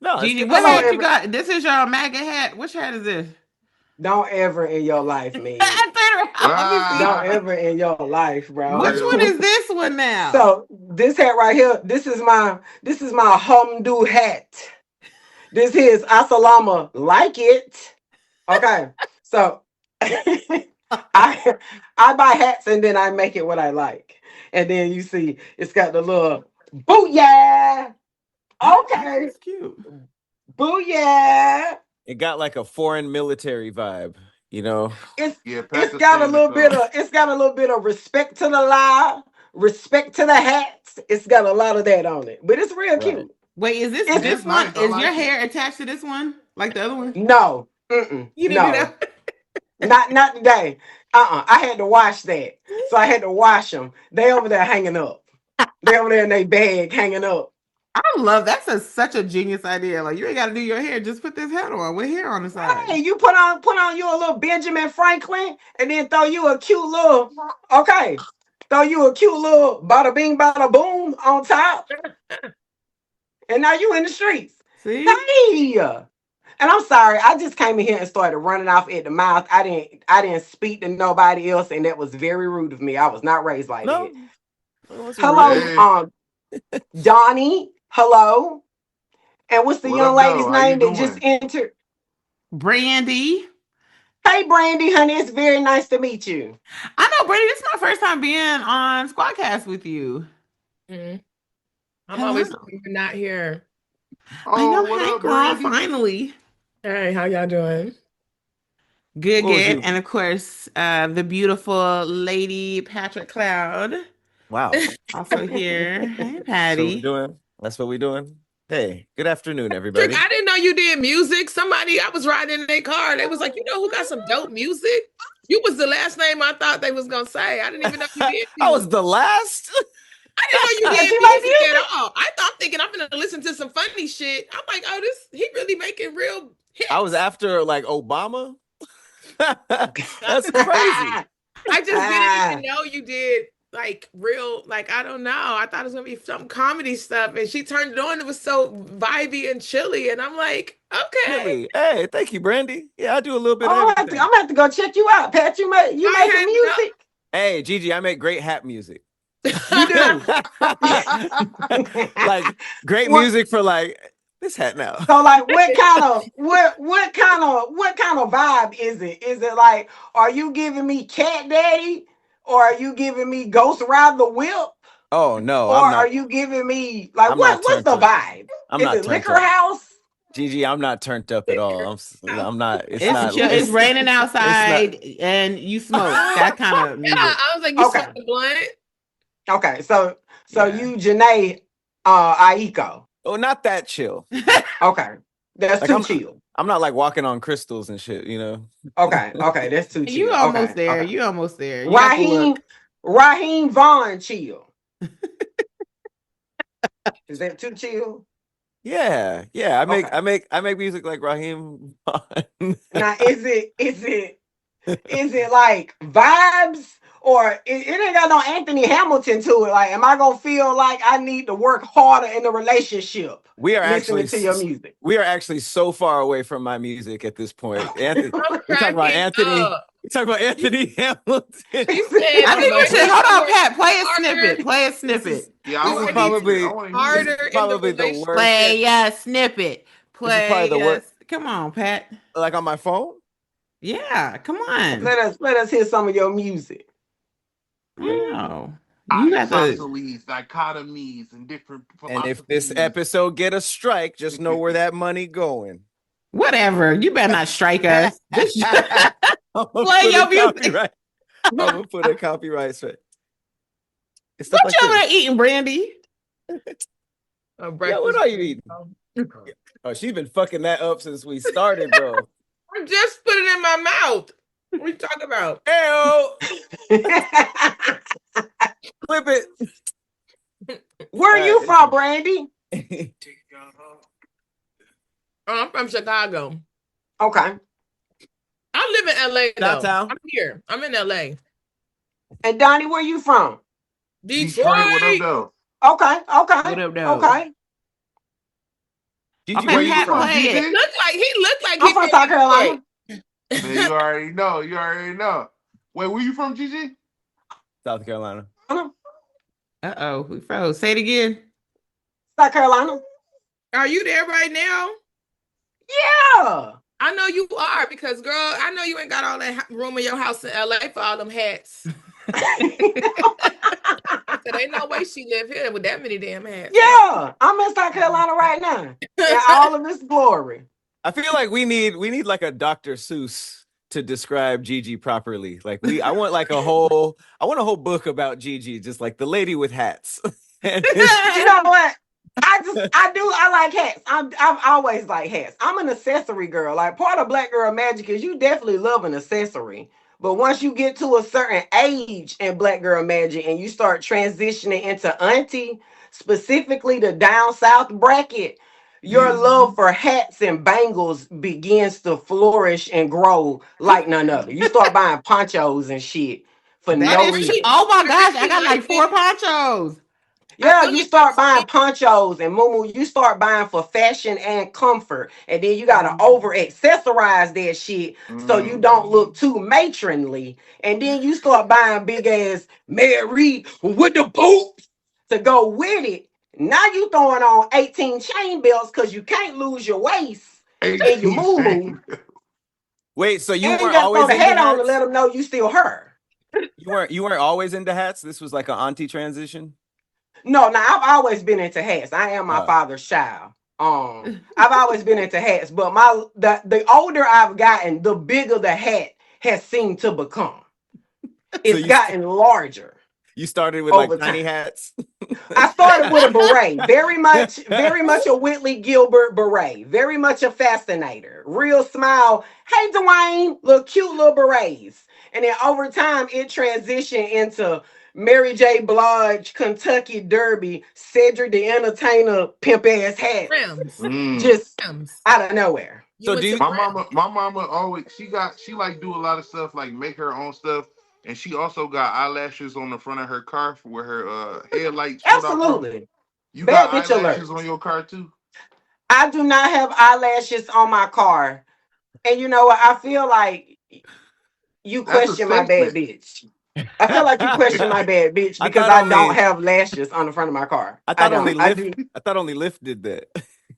No, let's Gigi, get what this hat in. you got? This is your MAGA hat. Which hat is this? Don't ever in your life, man. I thought, let me see. Don't ever in your life, bro. Which one is this one now? So this hat right here, this is my Humdu hat. This is Asalama like it. Okay. So I I buy hats and then I make it what I like. And then you see it's got the little booyah. Okay. That's cute. Booyah. It got like a foreign military vibe, you know. It's Yeah, it's got a Pakistan little bit or of respect to the lie, respect to the hats. It's got a lot of that on it. But it's real Right. cute. Wait, is this It's this one? nice. I Is your like it. hair attached to this one, like the other one? no. You didn't do No. that. Not today. I had to wash that. So I had to wash them. They over there hanging up. They over there in their bag hanging up. I love that's such a genius idea. Like you ain't got to do your hair, just put this hat on with hair on the side. Hey, you put on you a little Benjamin Franklin and then throw you a cute little okay. Throw you a cute little bada bing bada boom on top. And now you in the streets. See, Hey. And I'm sorry, I just came in here and started running off at the mouth. I didn't speak to nobody else, and that was very rude of me. I was not raised like No, that. it wasn't Hello, rude. Hey, Donnie. Hello. And what's the what young up, lady's though? How you name that just doing? entered? Brandi. Hey, Brandi, honey, it's very nice to meet you. I know, Brandi. This is my first time being on Squadcast with you. Mhm. I'm Hello. always when you're not here. I know, Oh, what hey up, girl, Brandy? finally. Hey, how y'all doing? Good, What was good. you? And of course, the beautiful lady Patrick Cloud Wow. also here. Hey, That's what we're Patty. doing. That's what we're doing. Hey, good afternoon, Trick, everybody. I didn't know you did music. Somebody, I was riding in their car. They was like, you know who got some dope music? You was the last name I thought they was gonna say. I didn't even know you did I was music. the last. I didn't know you Does did she make music at music? all. I'm thinking I'm gonna listen to some funny shit. I'm like, oh, this he really making real I was hits. after like Obama. That's crazy. I just didn't even know you did like real, like I don't know. I thought it was gonna be some comedy stuff, and she turned it on. It was so vibey and chilly, and I'm like, okay. Chili. Hey, thank you, Brandy. Yeah, I do a little bit of Oh, I'm everything. gonna have to go check you out, Pat. You making I had music? Hey, Gigi, I make great hat music. You do. Like great What? music for like this hat now. So like what kind of vibe is it? Is it like are you giving me Cat Daddy or are you giving me Ghost Ride the Whip Oh no, or are you giving me like I'm not what's turned the up. vibe? I'm Is not it turned Liquor up. House? Gigi, I'm not turned up at all. I'm not. It's It's not. chill. It's raining It's not. outside, and you smoke. That kind of Yeah, music. I was like, you Okay. smoking blunt? Okay. So Yeah. you Janae Aiko. Oh, not that chill. Okay. That's Like too chill. I'm not like walking on crystals and shit. You know. Okay, that's too You chill. almost Okay, there. okay. You almost there. You got the Raheem look. Raheem Vaughn chill. Is that too chill? Yeah, yeah. Okay. I make music like Raheem. Now is it like vibes or it ain't got no Anthony Hamilton to it? Like, am I gonna feel like I need to work harder in the relationship we are listening actually to your music? we are actually so far away from my music at this point. Anthony, I'm we talking about cracking Anthony. up. We talking about Anthony Hamilton. He said I he think we might should need hold to on, work Pat. Play a harder. snippet. Play a This is snippet. Yeah, He I this is want might to hear need to this. I probably work want to hear this this. is harder in the probably the relationship. worst. Play a snippet. This is probably Play the a. worst. Come on, Pat. Like on my phone. Yeah, come on. Let us hear some of your music. Wow. You got the. Isosceles, dichotomies, and different And if this philosophies. episode get a strike, just know where that money going. Whatever. You better not strike us. I'm gonna Play put your a music. copyright. I'm gonna put a copyright strike. It's stuff What like you over this. there eating, Brandy? A Yo, what breakfast. are you eating? Oh, she's been fucking that up since we started, bro. I just put it in my mouth. What are you talking about? Ew, clip Where are you from, Brandy? it. Oh, I'm from Chicago. Okay. I live in LA though. Downtown. I'm here. I'm in LA. And Donnie, where you from? Detroit. What up, though? Okay, okay, What up, though? okay. Gigi, Okay, where you hat from? play. He looked like I'm from South Carolina. Man, you already know. You already know. Wait, where you from, Gigi? South Carolina. Uh-oh, we froze. Say it again. South Carolina. Are you there right now? Yeah. I know you are because, girl, I know you ain't got all that room in your house in LA for all them hats. So ain't no way she live here with that many damn hats. Yeah, I'm in South Carolina right now in all of its glory. I feel like we need like a Dr. Seuss to describe Gigi properly. Like I want a whole book about Gigi, just like the lady with hats. You know what? I like hats. I've always liked hats. I'm an accessory girl. Like part of Black Girl Magic is you definitely love an accessory. But once you get to a certain age in Black Girl Magic and you start transitioning into auntie, specifically the down south bracket, your love for hats and bangles begins to flourish and grow like none other. You start buying ponchos and shit for no reason. Oh my gosh, I got like 4 ponchos. Yeah, you start buying ponchos and Mumu, you start buying for fashion and comfort. And then you gotta over accessorize that shit so you don't look too matronly. And then you start buying big ass Mary with the boots to go with it. Now you throwing on 18 chain belts because you can't lose your waist and your Mumu. Wait, so you And you weren't gotta always throw the into hat on to hats? let them know you still her. You weren't always into hats? This was like an auntie transition? No, now I've always been into hats. I am my father's child. I've always been into hats, but the older I've gotten, the bigger the hat has seemed to become. It's gotten larger. You started with over like tiny time. hats? I started with a beret, very much a Whitley Gilbert beret, very much a fascinator, real smile. Hey, Dwayne, little cute little berets. And then over time, it transitioned into Mary J. Blige, Kentucky Derby, Cedric the Entertainer, pimp ass hat, just out of nowhere. So my mama always she like do a lot of stuff, like make her own stuff, and she also got eyelashes on the front of her car where her headlights. Absolutely. You Bad got bitch eyelashes alert. on your car too? I do not have eyelashes on my car. And you know what? I feel like you question my bad bitch. I feel like you question my bad bitch because I don't have lashes on the front of my car. I thought only Lyft did that.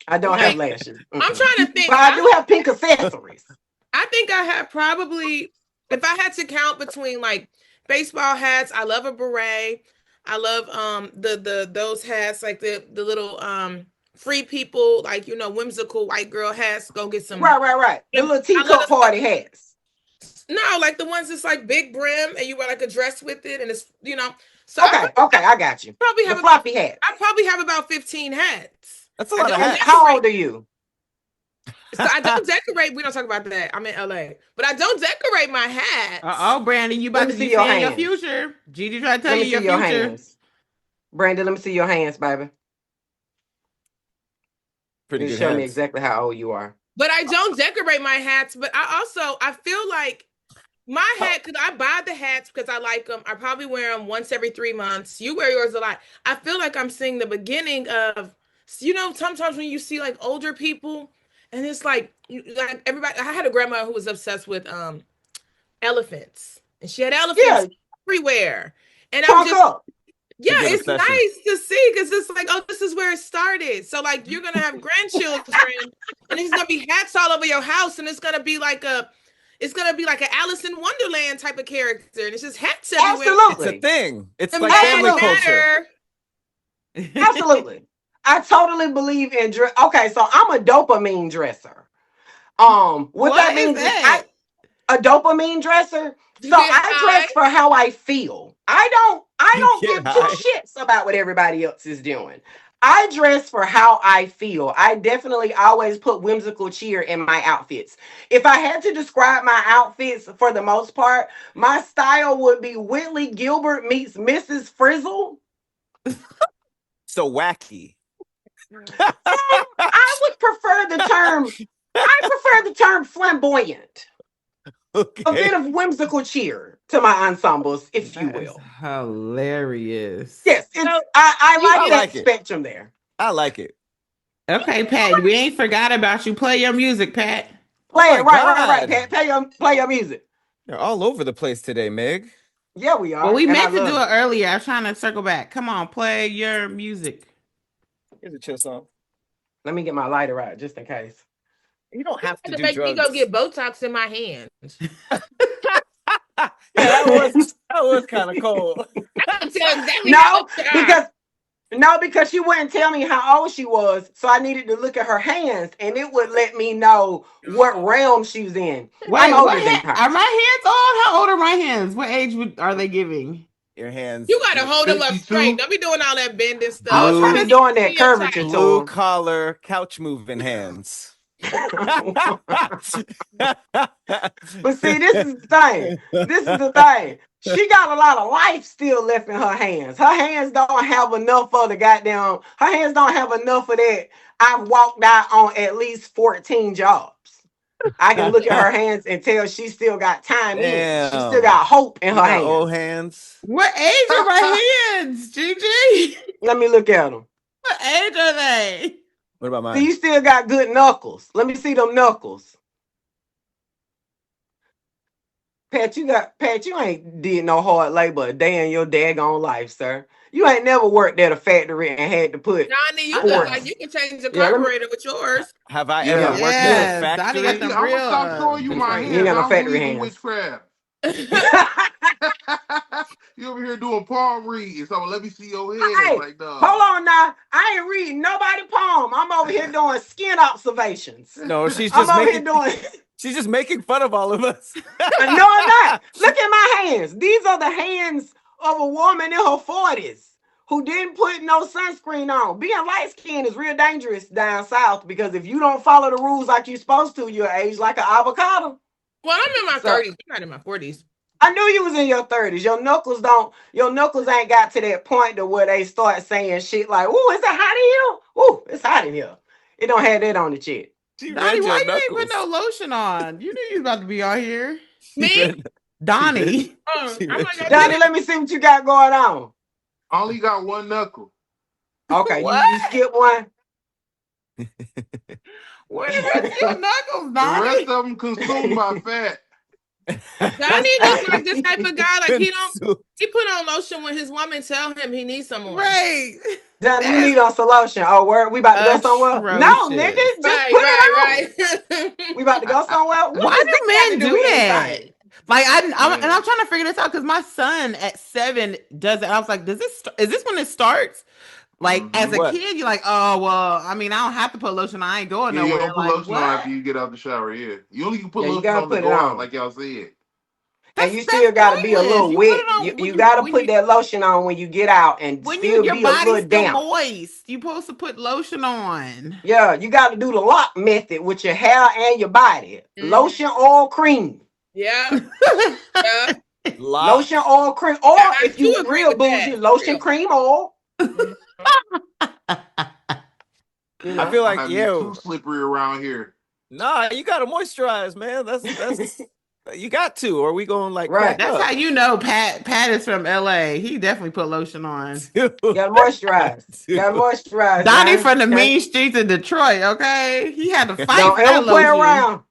I don't have lashes. I'm trying to think. But I do have pink accessories. I think I have probably, if I had to count between like baseball hats, I love a beret. I love those hats, like the little free people, like whimsical white girl hats. Go get some. Right. The little teacup party hats. No, like the ones that's like big brim and you wear like a dress with it, and it's So okay, I got you. Probably the have floppy hat. I probably have about 15 hats. That's a lot of hats. How old are you? So I don't decorate. We don't talk about that. I'm in LA, but I don't decorate my hats. Brandon, you about to be seeing your future. Gigi tried to tell you your future. Hands. Brandon, let me see your hands, baby. Pretty good. Show me exactly how old you are. But I don't decorate my hats. But I feel like my hat, because I buy the hats because I like them. I probably wear them once every 3 months. You wear yours a lot. I feel like I'm seeing the beginning of, sometimes when you see like older people, and it's like everybody. I had a grandma who was obsessed with elephants, and she had elephants everywhere. And I'm just, it's nice to see because it's like, oh, this is where it started. So like, you're gonna have grandchildren, and there's gonna be hats all over your house, and it's gonna be like an Alice in Wonderland type of character, and it's just hats everywhere. Absolutely, it's a thing. It's like family culture. Absolutely. I totally believe in dress. Okay, so I'm a dopamine dresser. What that means is a dopamine dresser. So I dress for how I feel. I don't give two shits about what everybody else is doing. I dress for how I feel. I definitely always put whimsical cheer in my outfits. If I had to describe my outfits for the most part, my style would be Whitley Gilbert meets Mrs. Frizzle. So wacky. I would prefer the term flamboyant. Okay. A bit of whimsical cheer to my ensembles, if you will. Hilarious. Yes, I like that spectrum there. I like it. Okay, Pat, we ain't forgot about you. Play your music, Pat. Play Oh my it, right, God. Pat. Play your music. They're all over the place today, Meg. Yeah, we Well, are, we and I meant to do love it it. earlier. I was trying to circle back. Come on, play your music. Here's a chill song. Let me get my lighter out just in case. You don't have to To do make me go drugs. get Botox in my hands. Yeah, that was kind of cold. I can tell exactly how No, old you are. because she wouldn't tell me how old she was, so I needed to look at her hands, and it would let me know what realm she was in. I'm Wait, older than her. are my hands old? How old are my hands? What age are they giving? Your hands, You gotta hold them up straight. 52. Don't be doing all that bending stuff. I was trying blue, to doing that See your curvature type. blue to collar, couch moving hands. him. But see, this is the thing. This is the thing. She got a lot of life still left in her hands. Her hands don't have enough for the goddamn. Her hands don't have enough of that. I've walked out on at least 14 jobs. I can look at her hands and tell she still got time in. She still Damn. got hope in You her got old hands. hands. What age are my hands, Gigi? Let me look at them. What age are they? What about See, mine? you still got good knuckles. Let me see them knuckles. Pat, you ain't did no hard labor a day in your daggone life, sir. You ain't never worked at a factory and had to put Donnie, you look like quartz. you can change the Yeah, let me. carburetor with yours. Have I ever Yeah, worked at a yeah. Yes, Donnie got factory? them I'm real gonna stop showing you my He ain't hands. got no I don't factory believe in hands. witchcraft. You over here doing palm reading, so let me see your hands. Hey, Like, hold dog. on now. I ain't reading nobody poem. I'm over here doing skin observations. No, she's I'm just over here making doing. she's just making fun of all of us. No, I'm not. Look at my hands. These are the hands of a woman in her 40s who didn't put no sunscreen on. Being light skinned is real dangerous down south because if you don't follow the rules like you're supposed to, you'll age like an avocado. Well, I'm in my So 30s. I'm not in my 40s. I knew you was in your 30s. Your knuckles ain't got to that point to where they start saying shit like, ooh, is it hot in here? Ooh, it's hot in here. It don't have that on the shit. She Donnie, read your why you ain't put knuckles. no lotion on? You knew you was about to be out here. She Me? read, Donnie. she I'm read like, your I Donnie, did. let me see what you got going on. I only got one knuckle. Okay, What? you skip one. Where the rest of your knuckles, The rest Donnie? of them consumed by fat. Donnie just like this type of guy. Like he put on lotion when his woman tell him he needs some more. Right. Donnie, you That's need on some lotion. Oh, where we about to go somewhere? No, nigga, atrocious. just put it on. Right. We about to go somewhere. What Why does this do got to men do do with that? anything? Like and I'm Man. trying to figure this out because my son at 7 does it. I was like, is this when it starts? Like as a Mm-hmm. What? kid, you're like, oh well, I mean, I don't have to put lotion on. I ain't going Yeah, you nowhere. don't put Like lotion on what? after you get out the shower. Yeah, you only can put Yeah, you lotion gotta on to put it go out, on. like y'all said. And you That's still got to be a pointless. little You put it wet. on You got to put that lotion on when you get out and still your be a body's little still damp. moist. You supposed to put lotion on. Yeah, you got to do the lock method with your hair and your body. Mhm. Lotion, oil, cream. Yeah. Yeah. Lock. Lotion, oil, cream. Or I if do you agree real with that. bougie, lotion, Real. cream, oil. Mhm. You I feel know. like Have you yo, too slippery around here? nah, you gotta moisturize, man. That's you got to, or we going like Right. crack That's up. how you know Pat is from LA. He definitely put lotion on. Dude. Got to moisturize. Dude. Got to moisturize. Donnie Now. from the mean streets of Detroit, okay? He had to fight Don't for that ever play lotion. around.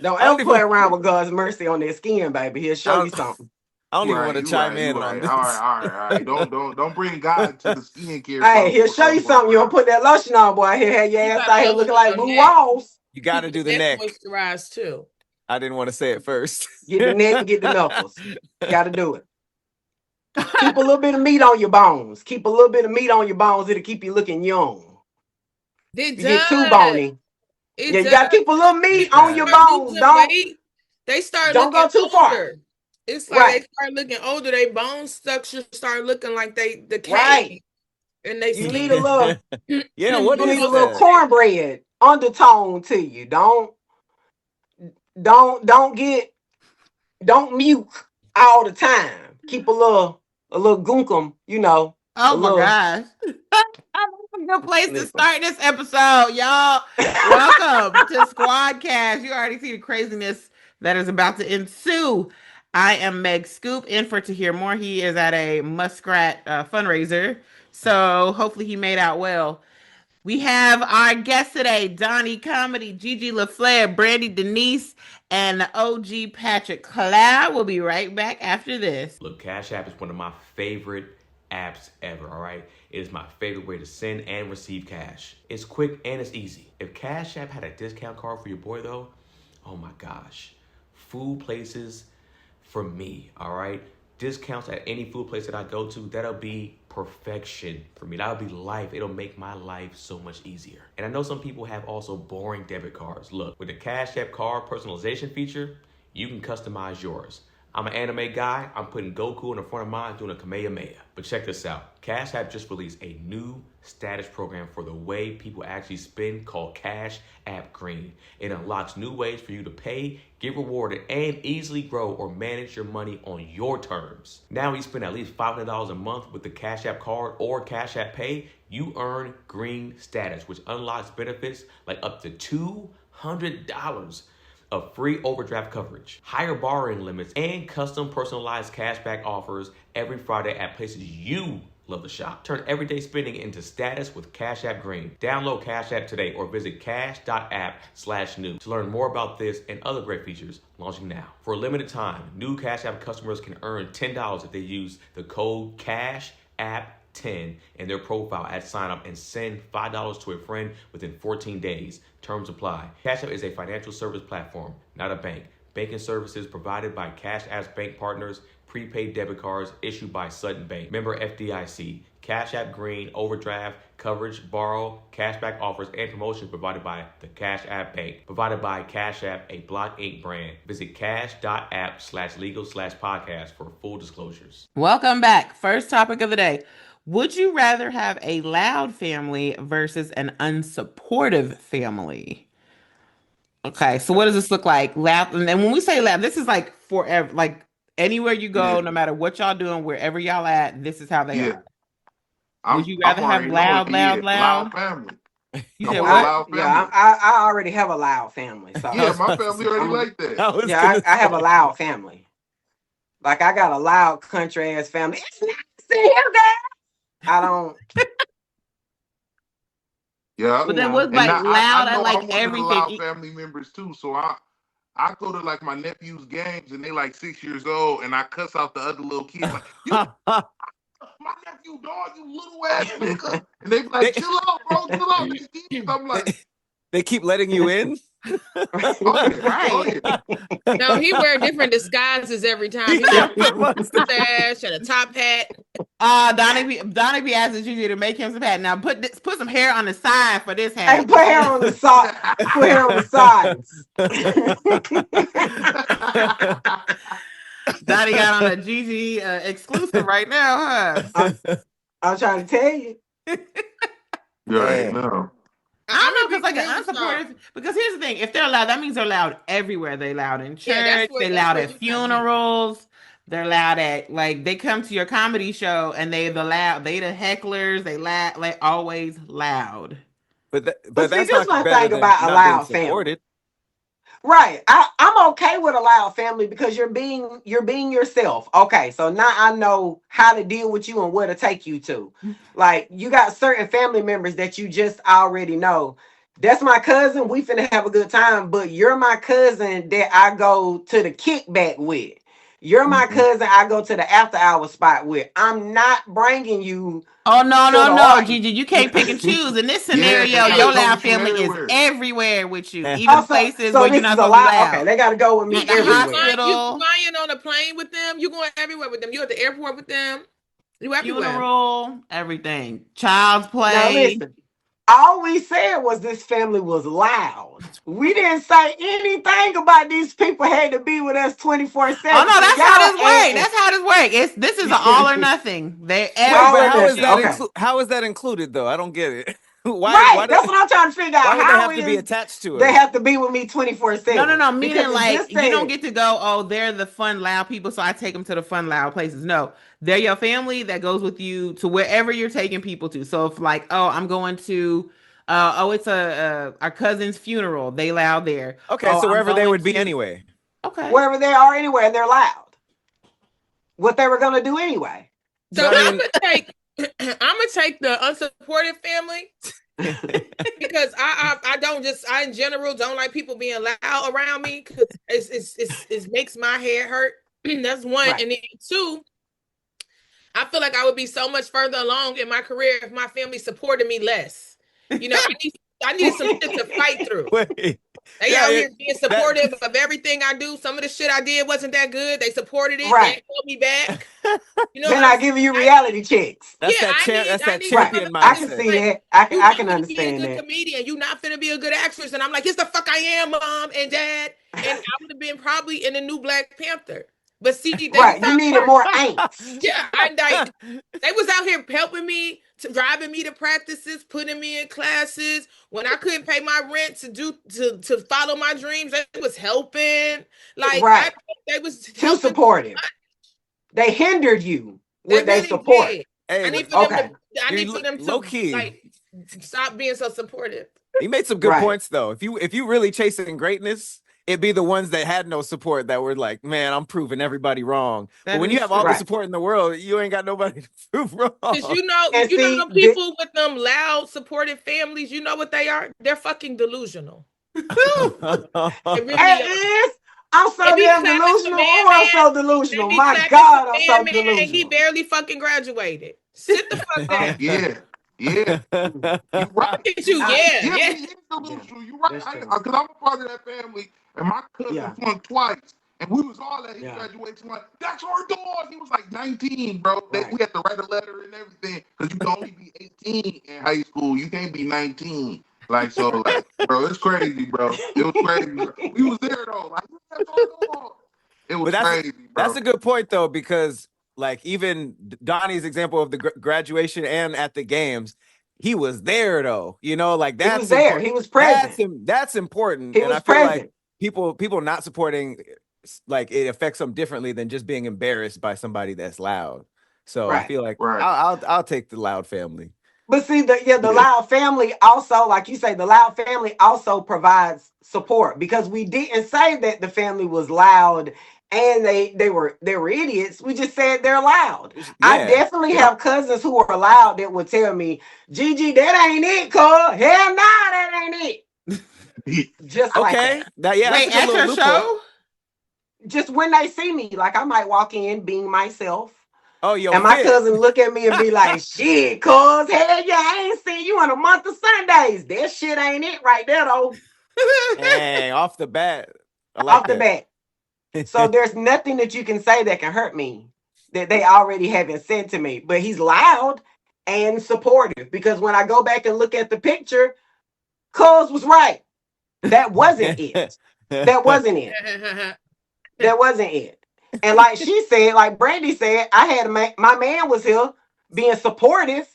Don't I don't ever play even around with God's mercy on their skin, baby. He'll I show you don't, something. I don't even want Right, to you chime right, you in on right. All this. right, all right, all right. Don't bring God to the skincare Hey, talk he'll show you going something. You don't around. put that lotion on, boy. He'll have your You ass got out here lotion looking like on Lou your neck. Walls. You gotta do the Neck neck. moisturized too. I didn't want to say it first. Get the neck and get the knuckles. Got to do it. Keep a little bit of meat on your bones. Keep a little bit of meat on your bones. It'll keep you looking young. It If you get too does. bony, It yeah, you does. got to keep a little meat It on your does. Start bones. losing weight. They start Don't looking go too far. older. It's like Right. they start looking older. They bone structure start looking like they decay, Right. and they You skin. need a little. Yeah, what You need is a little that? cornbread undertone to you. Don't mute all the time. Keep a little gunkum, a Oh my little. gosh. That's a good place to Listen. start this episode, y'all. Welcome to Squad Cast. You already see the craziness that is about to ensue. I am Meg Scoop, in for To Hear More. He is at a Muskrat fundraiser, so hopefully he made out well. We have our guests today, Donny Comedy, GiGi Leflair, Brandi Denise, and the OG Patrick Cloud. We'll be right back after this. Look, Cash App is one of my favorite apps ever, all right? It is my favorite way to send and receive cash. It's quick and it's easy. If Cash App had a discount card for your boy, though, oh my gosh. Food places for me, all right? Discounts at any food place that I go to, that'll be perfection for me. That'll be life. It'll make my life so much easier. And I know some people have also boring debit cards. Look, with the Cash App card personalization feature, you can customize yours. I'm an anime guy. I'm putting Goku in the front of mine doing a Kamehameha. But check this out. Cash App just released a new status program for the way people actually spend called Cash App Green. It unlocks new ways for you to pay, get rewarded, and easily grow or manage your money on your terms. Now you spend at least $500 a month with the Cash App card or Cash App Pay, you earn green status, which unlocks benefits like up to $200 of free overdraft coverage, higher borrowing limits, and custom personalized cashback offers every Friday at places you love to shop. Turn everyday spending into status with Cash App Green. Download Cash App today or visit cash.app/new to learn more about this and other great features launching now. For a limited time, new Cash App customers can earn $10 if they use the code CASHAPP10 in their profile at sign up and send $5 to a friend within 14 days. Terms apply. Cash App is a financial service platform, not a bank. Banking services provided by Cash App's bank partners, prepaid debit cards issued by Sutton Bank. Member FDIC. Cash App Green, overdraft, coverage, borrow, cashback offers, and promotions provided by the Cash App Bank. Provided by Cash App, a Block Inc. brand. Visit cash.app/legal/podcast for full disclosures. Welcome back. First topic of the day. Would you rather have a loud family versus an unsupportive family? Okay, so what does this look like? Loud, and when we say loud, this is like forever, like anywhere you go, no matter what y'all doing, wherever y'all at, this is how they are. Would you rather have loud family? You said what? Loud family. Yeah, I already have a loud family. So Yeah, my family already like that. I have a loud family. Like I got a loud country ass family. It's nice to hear that. I don't. Yeah, But then what's like loud at like everything? Loud family members too. So I go to like my nephew's games and they like 6 years old and I cuss out the other little kids like my nephew dog, you little ass nigga. And they be like, chill out, bro, chill out. I'm like, they keep letting you in. Right. No, he wear different disguises every time. He got a mustache and a top hat. Donny be asking you to make him some hat. Now put some hair on the side for this hat. Hey, put hair on the side. Put hair on the sides. Donny got on a GiGi exclusive right now, huh? I'm trying to tell you. right, no. I don't know, because like an unsupportive, because here's the thing, if they're loud, that means they're loud everywhere. They're loud in church, they're loud at funerals, they're loud at, like, they come to your comedy show and they the hecklers, they loud, like always loud. But But that's see, not my better thing than about a not loud being supported. family. Right. I'm okay with a loud family because you're being yourself. Okay, so now I know how to deal with you and where to take you to. Like you got certain family members that you just already know. That's my cousin. We finna have a good time, but you're my cousin that I go to the kickback with. You're my cousin I go to the after hour spot with. I'm not bringing you. Oh, no, GiGi, you can't pick and choose. In this scenario, your loud family is everywhere with you. Even places where you're not going to be loud. Okay, they got to go with me everywhere. You flying on a plane with them. You going everywhere with them. You at the airport with them. You everywhere. Funeral, everything. Child's play. Now listen. All we said was this family was loud. We didn't say anything about these people had to be with us 24/7. Oh no, that's how this works. That's how this works. This is an all or nothing. How is that included though? I don't get it. Why that's what I'm trying to figure out. Why would they have to be attached to it? They have to be with me 24/7. No. Meaning like you don't get to go, oh, they're the fun loud people, so I take them to the fun loud places. No, they're your family that goes with you to wherever you're taking people to. So if like, oh, I'm going to it's our cousin's funeral, they loud there. Okay, so wherever they would be anyway. Okay. Wherever they are anyway, and they're loud. What they were gonna do anyway. So I'm gonna take the unsupportive family because I don't just I in general don't like people being loud around me because it makes my head hurt. That's one, Right. and then two, I feel like I would be so much further along in my career if my family supported me less. You know, I needed some shit to fight through. Wait. They Yeah, out here being supportive of everything I do. Some of the shit I did wasn't that good. They supported it. They Right. held me back. You know They're what not I'm giving you saying? reality checks. That's Yeah, that I champ. need That's that these Right. champion I motherfuckers can to see mindset. like, that. I you can not gonna be a understand good that. comedian. You not finna be a good actress. And I'm like, yes, the fuck I am, mom and dad. And I would have been probably in the new Black Panther. But see, they was Right. You out needed here. more angst. Yeah, they was out here helping me, driving me to practices, putting me in classes. When I couldn't pay my rent to follow my dreams, they was helping. Like Right. they was Too helping. supportive. They hindered you They with their really support. did. Hey, I need for them Okay. to. I need for them low to key. like stop being so supportive. You made some good Right. points though. If you really chasing greatness, it'd be the ones that had no support that were like, man, I'm proving everybody wrong. But That when you is have all the true. Right. support in the world, you ain't got nobody to prove Because wrong. And you know see, them people with them loud, supportive families. You know what they are? They're fucking delusional. They really are. it is. I'm They so be damn clapping for delusional. man, Oh, I'm man. so They delusional. be My clapping for God, I'm man, so man, and he delusional. barely fucking graduated. Sit the fuck down. Oh, Yeah, yeah. You Look right. at you. I, Yeah, Yeah, yeah. he is yeah, delusional. You right. that's true. Because I'm a part of that family, and my cousin Yeah, flunked twice, and we was all at his yeah, graduation like, "That's our dog." He was like 19, bro. right. We had to write a letter and everything because you can only be 18 in high school. You can't be 19. Like so, like, bro, it's crazy, bro. It was crazy. Bro. We was there though. Like, that's our dog. It But was crazy, that's bro. a good point though, because like even Donnie's example of the graduation and at the games, he was there though. You know, like He was that's there. important. He was present. That's important. He And I was feel like present. people not supporting, like it affects them differently than just being embarrassed by somebody that's loud. So I Right. feel like Right. I'll take the loud family. But see, the Yeah. loud family also, like you say, the loud family also provides support because we didn't say that the family was loud and they were idiots. We just said they're loud. I Yeah. definitely have cousins who are loud that would tell me, Gigi, that ain't it, cuz. Hell no, that ain't it. Just like Okay. that. That's a Wait, good at little your loophole. show? Just when they see me, like I might walk in being myself. Oh, yo, And my fit. cousin look at me and be like, shit, cuz, hell yeah, I ain't seen you in a month of Sundays. That shit ain't it right there, though. Dang, off the bat. I like Off the that. bat. So there's nothing that you can say that can hurt me that they already haven't said to me. But he's loud and supportive because when I go back and look at the picture, cuz was right. That wasn't it. That wasn't it. That wasn't it. And like she said, like Brandi said, I had my man was here being supportive,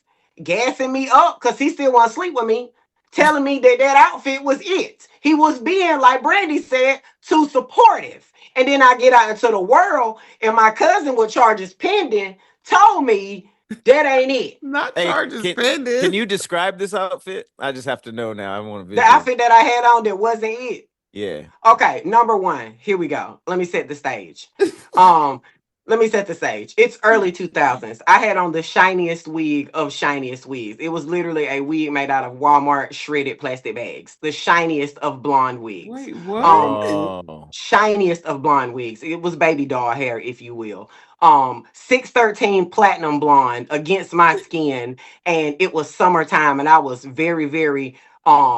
gassing me up because he still want to sleep with me, telling me that that outfit was it. He was being, like Brandi said, too supportive. And then I get out into the world, and my cousin with charges pending told me that ain't it. Not Hey, charges can pending. you describe this outfit? I just have to know now. I want to The visual. outfit that I had on that wasn't it. Yeah. Okay, number one. Here we go. Let me set the stage. Um, Let me set the stage. It's early 2000s. I had on the shiniest wig of shiniest wigs. It was literally a wig made out of Walmart shredded plastic bags. The shiniest of blonde wigs. Wait, what? Oh. Shiniest of blonde wigs. It was baby doll hair, if you will. 613 platinum blonde against my skin, and it was summertime, and I was very, very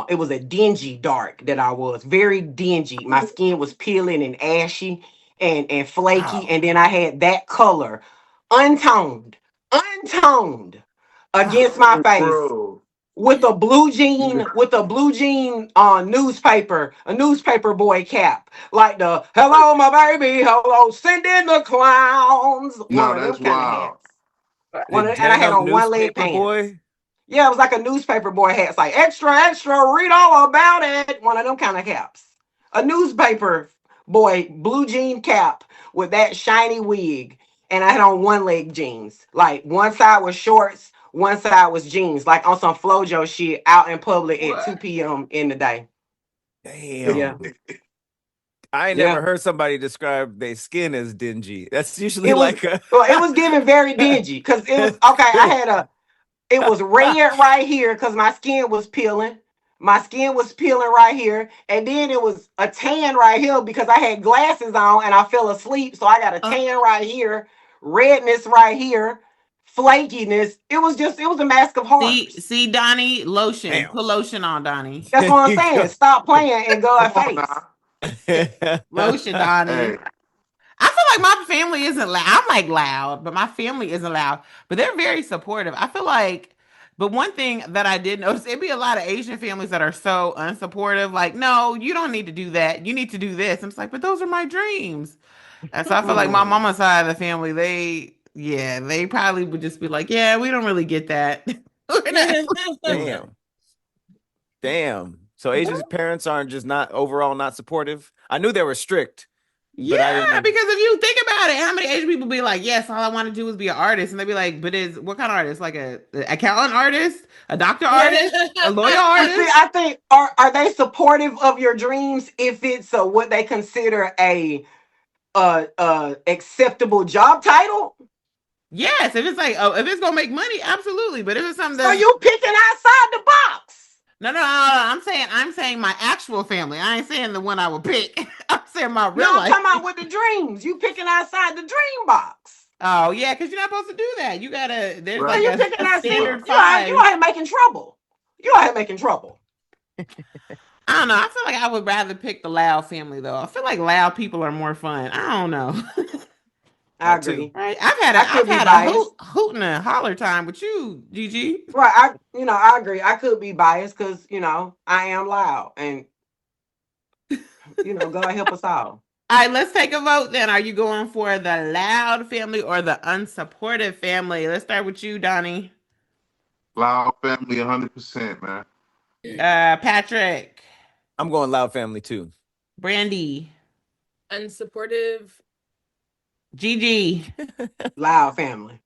it was a dingy dark that I was. Very dingy. My skin was peeling and ashy and flaky, Wow. and then I had that color untoned against my Oh, face bro. with a blue jean newspaper, a newspaper boy cap, like the hello my baby, hello send in the clowns, one No, of them that's kind of wild. hats. The And I had denim on one leg newspaper pants. boy. Yeah, it was like a newspaper boy hat. It's like extra, extra, read all about it. One of them kind of caps. A newspaper boy blue jean cap with that shiny wig. And I had on one leg jeans. Like one side was shorts, one side was jeans. Like on some Flojo shit out in public at 2 What? p.m. in the day. Yeah. Damn. I ain't never Yeah. heard somebody describe their skin as dingy. That's usually It was like a well, it was giving very dingy. Cause it was okay. It was red right here because my skin was peeling. My skin was peeling right here. And then it was a tan right here because I had glasses on and I fell asleep. So I got a tan right here, redness right here, flakiness. It was a mask of horrors. See, Donnie, lotion. Damn. Put lotion on, Donnie. That's what I'm You saying. go. Stop playing and go Come at on face. now. Lotion, Donnie. Hey, I feel like my family isn't loud. I'm like loud, but my family isn't loud. But they're very supportive. I feel like, but one thing that I did notice, it'd be a lot of Asian families that are so unsupportive. Like, no, you don't need to do that. You need to do this. I'm just like, but those are my dreams. And so I feel like my Mm. mama's side of the family, they probably would just be like, yeah, we don't really get that. We're not- Damn. Damn. So Asian parents aren't just not overall not supportive. I knew they were strict, but I Yeah, didn't. because if you think about it, how many Asian people be like, yes, all I want to do is be an artist, and they be like, but is what kind of artist? Like a accountant artist, a doctor artist, a lawyer But see, artist? I think are they supportive of your dreams if it's what they consider a acceptable job title? Yes, if it's like, oh, if it's gonna make money, absolutely. But if it's something So that's you picking outside the box. no, I'm saying my actual family. I ain't saying the one I would pick. I'm saying my real No, I'm life. talking about with the dreams. You picking outside the dream box. Oh yeah, because you're not supposed to do that. You gotta. There's So Right. like you a, picking a outside. standard You out five. here making trouble. You out here making trouble. I don't know. I feel like I would rather pick the loud family though. I feel like loud people are more fun. I don't know. I That too. agree. Right? I I've could be had a biased. hoot and a holler time with you, Gigi. Right. I agree. I could be biased because, I am loud and, God help us all. All right, let's take a vote then. Are you going for the loud family or the unsupportive family? Let's start with you, Donnie. Loud family, 100%, man. Patrick, I'm going loud family too. Brandi, Unsupportive. Gigi. Loud family.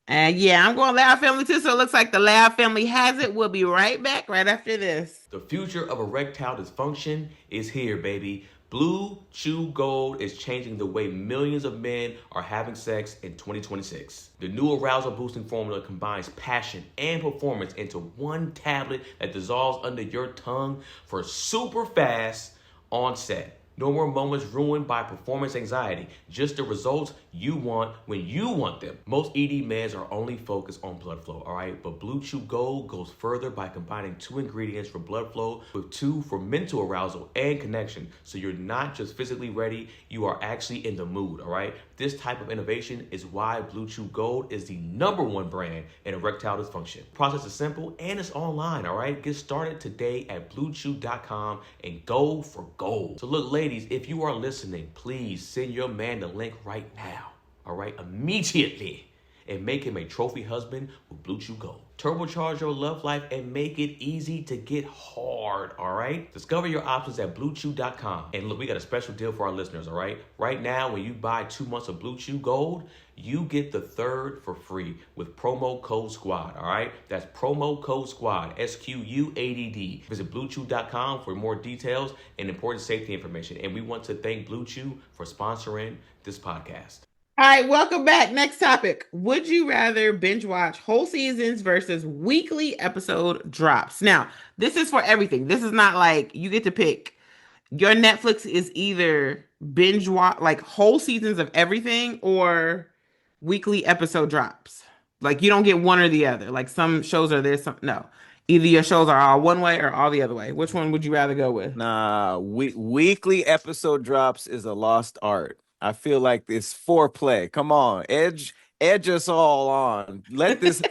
And yeah, I'm going loud family too. So it looks like the loud family has it. We'll be right back right after this. The future of erectile dysfunction is here, baby. Blue Chew Gold is changing the way millions of men are having sex in 2026. The new arousal boosting formula combines passion and performance into one tablet that dissolves under your tongue for super fast onset. No more moments ruined by performance anxiety. Just the results you want when you want them. Most ED meds are only focused on blood flow, all right? But Blue Chew Gold goes further by combining 2 ingredients for blood flow with 2 for mental arousal and connection. So you're not just physically ready, you are actually in the mood, all right? This type of innovation is why Blue Chew Gold is the #1 brand in erectile dysfunction. The process is simple and it's online, all right? Get started today at bluechew.com and go for gold. So look, ladies, if you are listening, please send your man the link right now, all right? Immediately. And make him a trophy husband with Blue Chew Gold. Turbocharge your love life and make it easy to get hard, all right? Discover your options at bluechew.com. And look, we got a special deal for our listeners, all right? Right now, when you buy 2 months of Blue Chew Gold, you get the 3rd for free with promo code SQUAD, all right? That's promo code SQUAD, SQUADD. Visit bluechew.com for more details and important safety information. And we want to thank Blue Chew for sponsoring this podcast. All right, welcome back. Next topic. Would you rather binge watch whole seasons versus weekly episode drops? Now, this is for everything. This is not like you get to pick. Your Netflix is either binge watch like whole seasons of everything or weekly episode drops. Like you don't get one or the other. Like some shows are there, some no. Either your shows are all one way or all the other way. Which one would you rather go with? Nah, weekly episode drops is a lost art. I feel like it's foreplay. Come on, edge us all on. Let this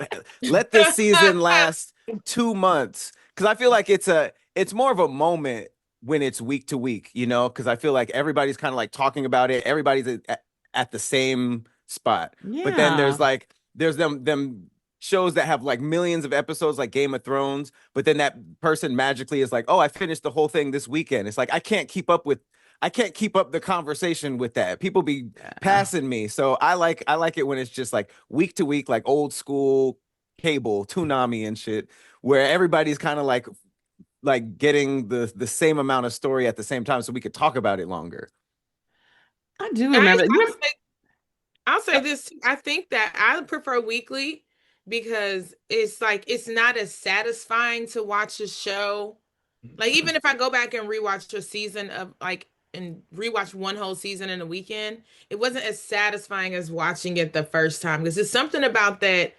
season last 2 months because I feel like it's more of a moment when it's week to week, because I feel like everybody's kind of like talking about it. Everybody's at the same spot. Yeah. But then there's them shows that have like millions of episodes like Game of Thrones, but then that person magically is like, oh, I finished the whole thing this weekend. It's like I can't keep up the conversation with that. People be passing me. So I like it when it's just like week to week, like old school cable, Toonami and shit, where everybody's kind of like getting the same amount of story at the same time so we could talk about it longer. I do remember. I'll say this. I think that I prefer weekly because it's like it's not as satisfying to watch a show. Like even if I go back and rewatch a season of like and rewatch one whole season in a weekend, it wasn't as satisfying as watching it the first time because there's something about that.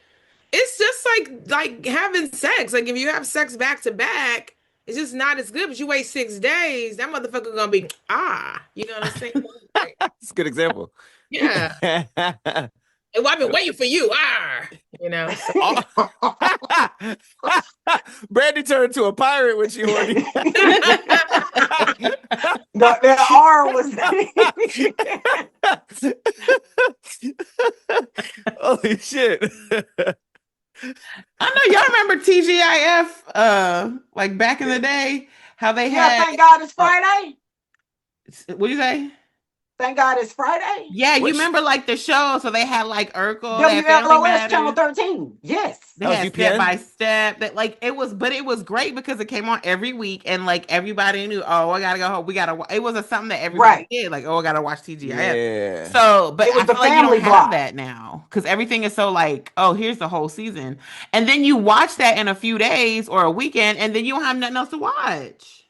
It's just like having sex. Like if you have sex back to back, it's just not as good. But you wait 6 days, that motherfucker gonna be you know what I'm saying? That's a good example. Yeah. Well, I've been waiting for you. You know. So. Brandi turned into a pirate when she horny. The R was. Holy shit. I know y'all remember TGIF, like back in the day, how they had. Thank God it's Friday. What do you say? Thank God it's Friday. Yeah, you remember like the show? So they had like Urkel, they had Family WLOS Matters. Channel 13. Yes. They had Step by Step. That like it was great because it came on every week and like everybody knew. Oh, I gotta go home. We gotta. It was something that everybody did. Like, oh, I gotta watch TGIF. Yeah. So, but it was I feel the like you don't family have block. that now because everything is so like, oh, here's the whole season, and then you watch that in a few days or a weekend, and then you don't have nothing else to watch.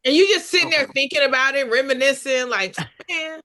And you just sitting there thinking about it, reminiscing, like, man.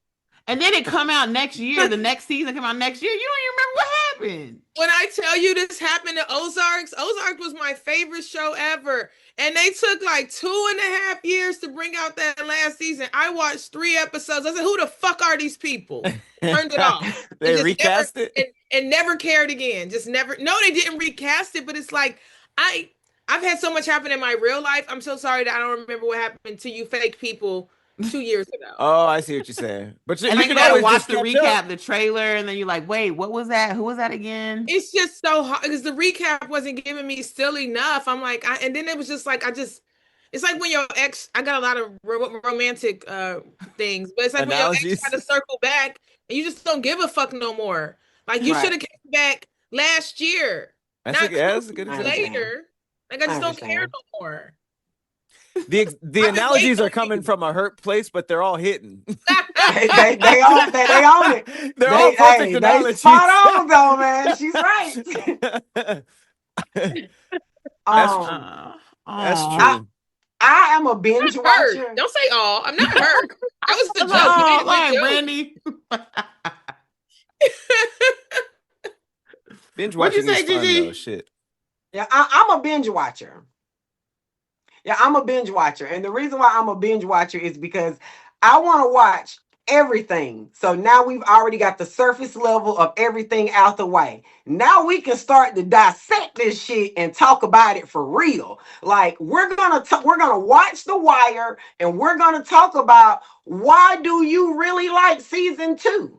And then it come out next year. The next season come out next year. You don't even remember what happened. When I tell you this happened to Ozarks was my favorite show ever. And they took like 2.5 years to bring out that last season. I watched 3 episodes. I said, who the fuck are these people? Turned it off. They recast it? And never cared again. Just never. No, they didn't recast it, but it's like, I've had so much happen in my real life. I'm so sorry that I don't remember what happened to you fake people 2 years ago. Oh, I see what you're saying. But you then can you gotta always watch just the catch recap, up. the trailer, and then you're like, wait, what was that? Who was that again? It's just so hard because the recap wasn't giving me still enough. I'm like, and then it was just like, it's like when your ex, I got a lot of romantic things, but it's like Analogies. When your ex try to circle back and you just don't give a fuck no more. Like you should have came back last year. That's a good example. Later. Like I just don't care no more. The analogies are coming from a hurt place, but they're all hitting. they own it. They're all perfect analogies. They spot on though, man. She's right. That's true. I am a binge watcher. Don't say all. I'm not hurt. That was the joke. Binge watching is fun though. Shit. Yeah, I'm a binge watcher. Yeah, I'm a binge watcher. And the reason why I'm a binge watcher is because I want to watch everything. So now we've already got the surface level of everything out the way. Now we can start to dissect this shit and talk about it for real. Like we're gonna watch The Wire and we're gonna talk about why do you really like season 2.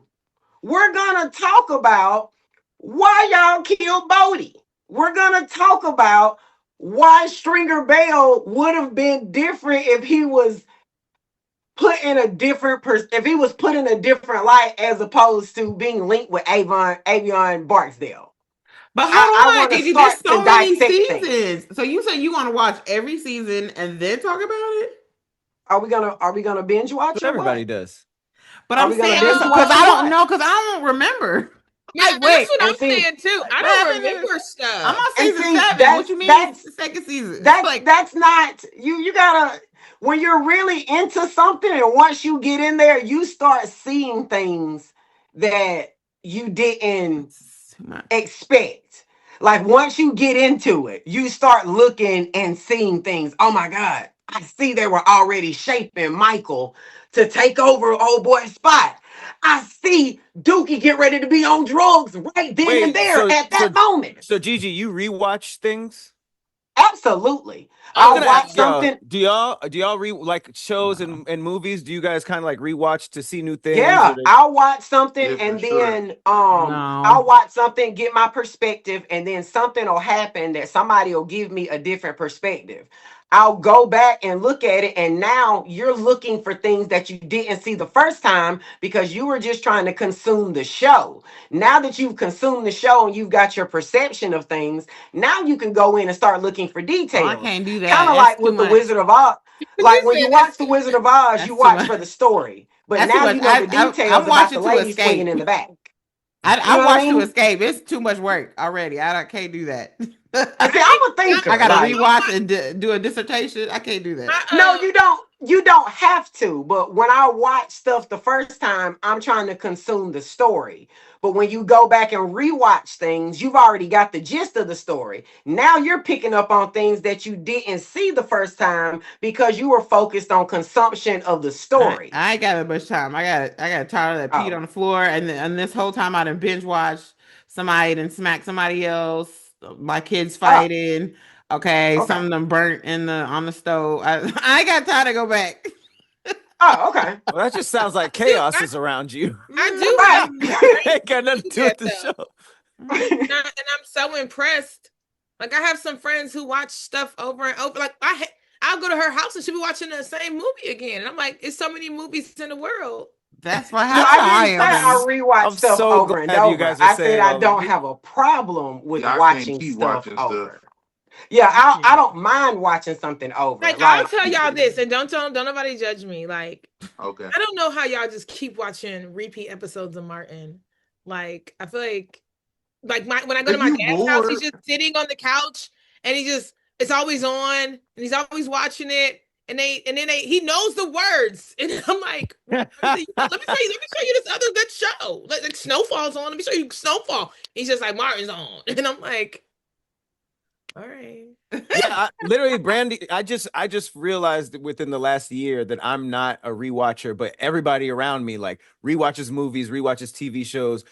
We're gonna talk about why y'all killed Bodie. We're gonna talk about why Stringer Bell would have been different if he was put in a different light as opposed to being linked with Avion Barksdale. But hold on, Gigi, there's so many seasons. So you say you want to watch every season and then talk about it? Are we gonna binge watch it? Everybody does. But I'm saying because I don't know because I don't remember. Yeah, that's what I'm saying too. I don't remember stuff. I'm on season 7. What you mean? That's the second season. That's not you gotta when you're really into something and once you get in there, you start seeing things that you didn't expect. Like once you get into it, you start looking and seeing things. Oh my God, I see they were already shaping Michael to take over old boy's spot. I see Dookie get ready to be on drugs right then and there at that moment. So Gigi, you rewatch things? Absolutely. I'll watch something. Do y'all like shows and movies? Do you guys kind of like rewatch to see new things? Yeah, I'll watch something and then I'll watch something, get my perspective, and then something will happen that somebody will give me a different perspective. I'll go back and look at it, and now you're looking for things that you didn't see the first time because you were just trying to consume the show. Now that you've consumed the show and you've got your perception of things, now you can go in and start looking for details. I can't do that. Kind of like with the Wizard of Oz. Like when you watch the Wizard of Oz, you watch for the story, but now you know the details about the lady swinging in the back. I know what I watch to mean? escape. It's too much work already. Can't do that. And see, I'm a thinker. I gotta Like, rewatch and do a dissertation. I can't do that. no, you don't. You don't have to. But when I watch stuff the first time, I'm trying to consume the story. But when you go back and rewatch things, you've already got the gist of the story. Now you're picking up on things that you didn't see the first time because you were focused on consumption of the story. I ain't got that much time. I got tired of that peed Oh, on the floor, and this whole time I done binge watched somebody and smack somebody else. My kids oh, fighting. Okay, some okay. of them burnt in the on the stove. I ain't got time to go back. Oh, okay. Well, that just sounds like do chaos I, is around you. I do have friends Ain't got nothing who to do do with that the show. though. Right. And I'm so impressed. Like I have some friends who watch stuff over and over. Like I'll go to her house and she'll be watching the same movie again. And I'm like, it's so many movies in the world. That's what No, how I I didn't say am. I rewatch I'm stuff so over and glad you over. guys are I said saying I all of don't this. have a problem with Yeah, I can't watching keep stuff watching over. stuff. Yeah, I don't mind watching something over. Like I'll Like, tell y'all this, and don't nobody judge me. Like Okay. I don't know how y'all just keep watching repeat episodes of Martin. Like I feel like when I go to If my you dad's house, he's bored, just sitting on the couch and it's always on and he's always watching it. And he knows the words. And I'm like, let me show you this other good show. Like Snowfall's on. Let me show you Snowfall. He's just like Martin's on. And I'm like, all right. Yeah, literally, Brandi. I just realized within the last year that I'm not a rewatcher, but everybody around me like rewatches movies, rewatches TV shows.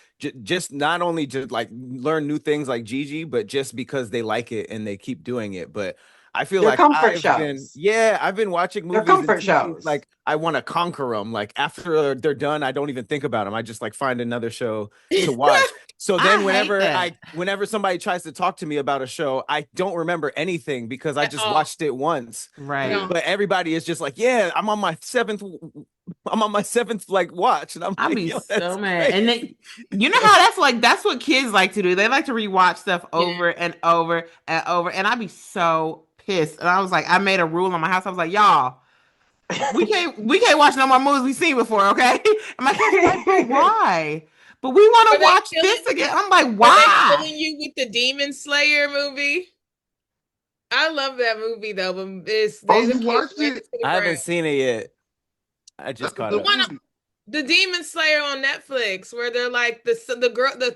Just not only just like learn new things like Gigi, but just because they like it and they keep doing it. But I feel they're like comfort shows. I've been watching They're movies and comfort TVs shows. like I want to conquer them. Like after they're done, I don't even think about them. I just like find another show to watch. So I then hate that. whenever somebody tries to talk to me about a show, I don't remember anything because I just Oh, watched it once. Right. yeah. But everybody is just like, yeah, I'm on my seventh like watch. And I'm I'll like, be yo, that's so mad. great. And they, you know how that's what kids like to do. They like to rewatch stuff over and over and over. And I'd be so pissed. And I was like, I made a rule in my house. I was like, y'all, we can't watch no more movies we've seen before, okay? And my kids were like, "But why? But we want Are to they watch killing this again." I'm like, Are they why? killing you with the Demon Slayer movie? I love that movie though, but Oh, the you kids watched ran it? into the I haven't ground. seen it yet. I That's just a caught good up. One movie. the Demon Slayer on Netflix, where they're like the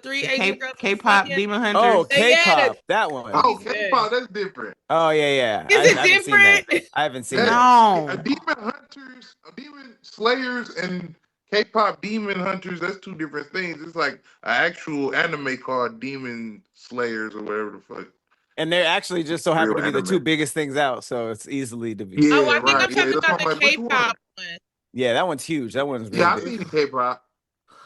three Asian girls from K-pop India. Demon Oh, Hunters. Yeah, K-pop, that one. Oh, movie's good. K-pop, that's different. Oh yeah. Is I it haven't seen that. different? I haven't seen That that. a No. demon hunters, a demon slayers, and K-pop demon hunters. That's two different things. It's like an actual anime called Demon Slayers or whatever the fuck. And they're actually just so happen Real to be the two anime. biggest things out, so it's easily to be Oh, seen. Yeah, I think right. I'm Yeah, talking that's why about I'm the like, which one? K-pop one. Yeah, that one's huge. That one's really Yeah, I big. seen K-pop.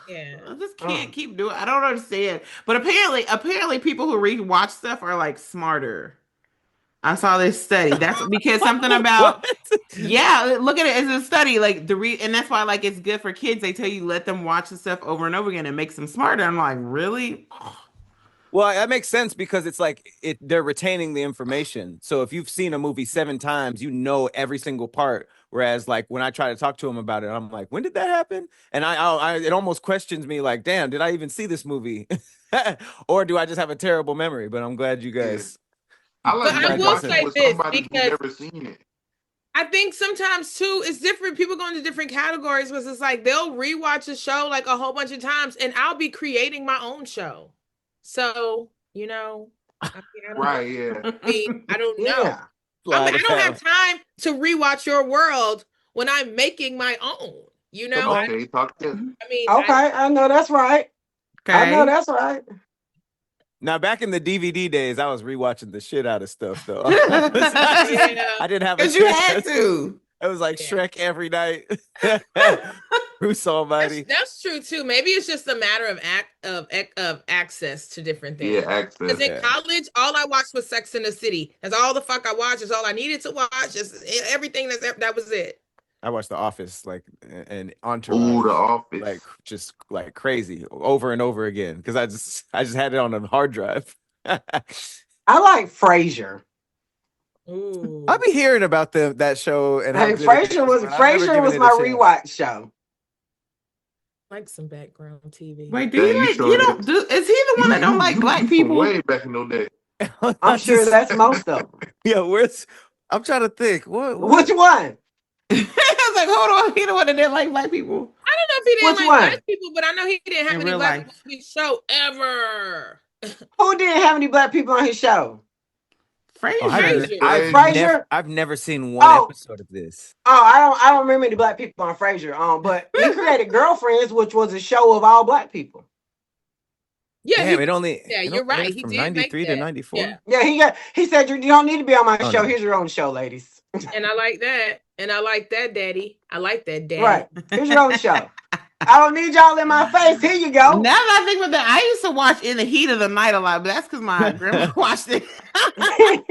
Yeah. I just can't keep doing. I don't understand. But apparently, people who rewatch stuff are like smarter. I saw this study. That's because something What? about yeah. Look at it as a study. Like and that's why like it's good for kids. They tell you let them watch the stuff over and over again. It makes them smarter. I'm like, really? Well, that makes sense because it's like they're retaining the information. So if you've seen a movie 7 times, you know every single part. Whereas like when I try to talk to them about it, I'm like, when did that happen? And it almost questions me like, damn, did I even see this movie? Or do I just have a terrible memory? But I'm glad you Yeah. guys I But like I will rewatching say with this somebody who's because never seen it. I think sometimes too, it's different. People go into different categories because it's like they'll rewatch a show like a whole bunch of times, and I'll be creating my own show. So, I mean, I don't Right, yeah. I don't know. Yeah. I don't have time to rewatch your world when I'm making my own. Okay, talk to I mean, Okay, I know that's right. I know Okay. that's right. Now, back in the DVD days, I was rewatching the shit out of stuff, though. yeah. I didn't have a Because you had chance. to. It was like Yeah. Shrek every night. Bruce Almighty. That's true too. Maybe it's just a matter of access to different things. Yeah, access. Because in Yeah. college, all I watched was Sex in the City. That's all the fuck I watched. Is all I needed to watch. Is everything that was it. I watched The Office, like, and Ooh, Entourage, The Office. like, just like crazy over and over again because I just had it on a hard drive. I like Frasier. Ooh. I'll be hearing about that show and how Hey, good it is, Frasier was but I've never given my it a chance. rewatch show. Like some background TV. Wait, do Yeah, you you like? sure You don't is. do? Is he the one that don't like black You from people? way back in those days. I'm sure that's most of them. Yeah, where's I'm trying to think. Which What? one? I was like, hold on, he the one that didn't like black people I don't know if he didn't Which like one? black people, but I know he didn't have in any real black life. people on his show ever. Who didn't have any black people on his show? Oh, Frasier. Frasier? I've never seen one Oh, episode of this. I don't remember any black people on Frasier. But he created Girlfriends, which was a show of all black people. Yeah, Damn, he, it only yeah, it you're only right. aired He from did make 93 to that. 94. Yeah, Yeah, he said you don't need to be on my Oh, show. no. Here's your own show, ladies. and I like that. And I like that, Daddy. I like that, Daddy. Right. Here's your own show. I don't need y'all in my face. Here you go. Now that I think about that, I used to watch In the Heat of the Night a lot, but that's because my grandma watched it.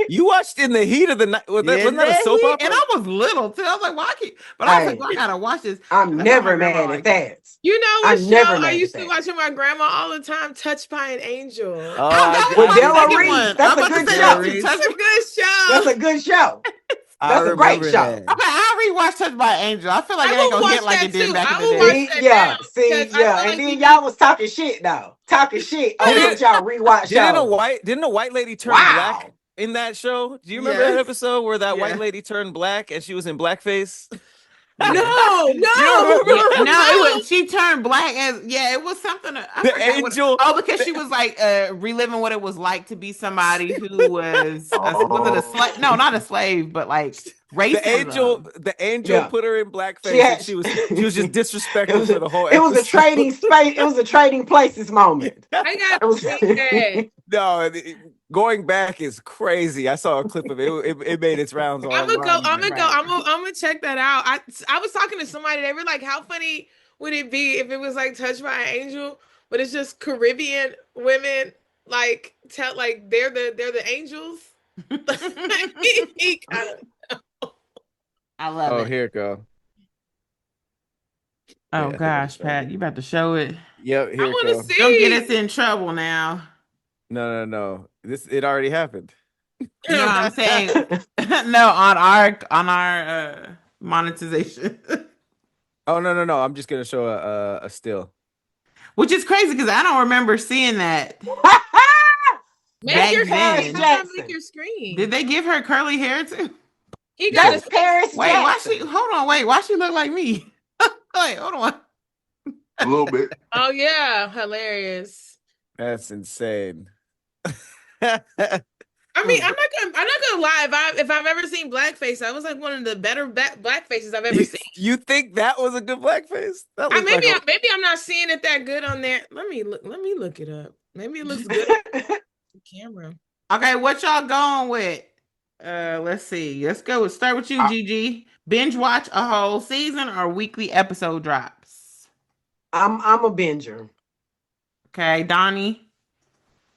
You watched In the Heat of the Night. Wasn't In that a the soap Heat? opera? And I was little too. I was like, why can't? But I was like, well, I gotta watch this. I'm That's why my never grandma mad at liked it. that. You know what I'm show never I mad used at to that. watch with my grandma all the time? Touched by an Angel. Oh, That With was my Della second Reese. one. That's I'm a about to good say show. that too. Reese. That's a good show. That's a good show. I That's a great remember show. that. Okay, I rewatched Touched by an Angel. I feel like I it ain't will gonna hit watch like that it did too. back in I the will day. watch See, that yeah, now, see, because I yeah. feel And like then we y'all was talking shit though. Talking shit. Oh, Didn't- don't y'all rewatch shows. Didn't a white lady turn Wow. black in that show? Do you remember that Yes. episode where that Yeah. white lady turned black and she was in blackface? No, You no. remember? Yeah, no, it was she turned black as it was something. I The forgot angel. because she was like reliving what it was like to be somebody who was was it a slave? No, not a slave, but like racism. The angel Yeah. put her in She blackface had- and she was just It disrespectful was for the whole it was a episode. trading space. It was a trading places moment. I got It was. to see that. No, going back is crazy. I saw a clip of it. It made its rounds online. I'm gonna check that out. I was talking to somebody. They were like, "How funny would it be if it was like Touched by an Angel, but it's just Caribbean women like they're the angels." He kinda- I love Oh, it. here it go. Oh Yeah, gosh, Pat, you about to show it. Yep, I here it want go. to see. Don't get us in trouble now. No. It already happened. You know what I'm saying? No, on our monetization. Oh no. I'm just gonna show a still. Which is crazy because I don't remember seeing that. Make Back your then. make your screen. Did they give her curly hair too? He got That's his Paris Wait, why Jackson. she hold on, why she look like me? Wait, hold on. A little bit. Oh yeah, hilarious. That's insane. I mean, I'm not gonna lie. If I've ever seen blackface, that was like one of the better blackfaces I've ever seen. You think that was a good blackface? That looked Maybe like maybe I'm not seeing it that good on there. Let me look it up. Maybe it looks good on the camera. Okay, what y'all going with? Let's see. Let's go. Start with you, GiGi. Binge watch a whole season or weekly episode drops? I'm a binger. Okay, Donnie.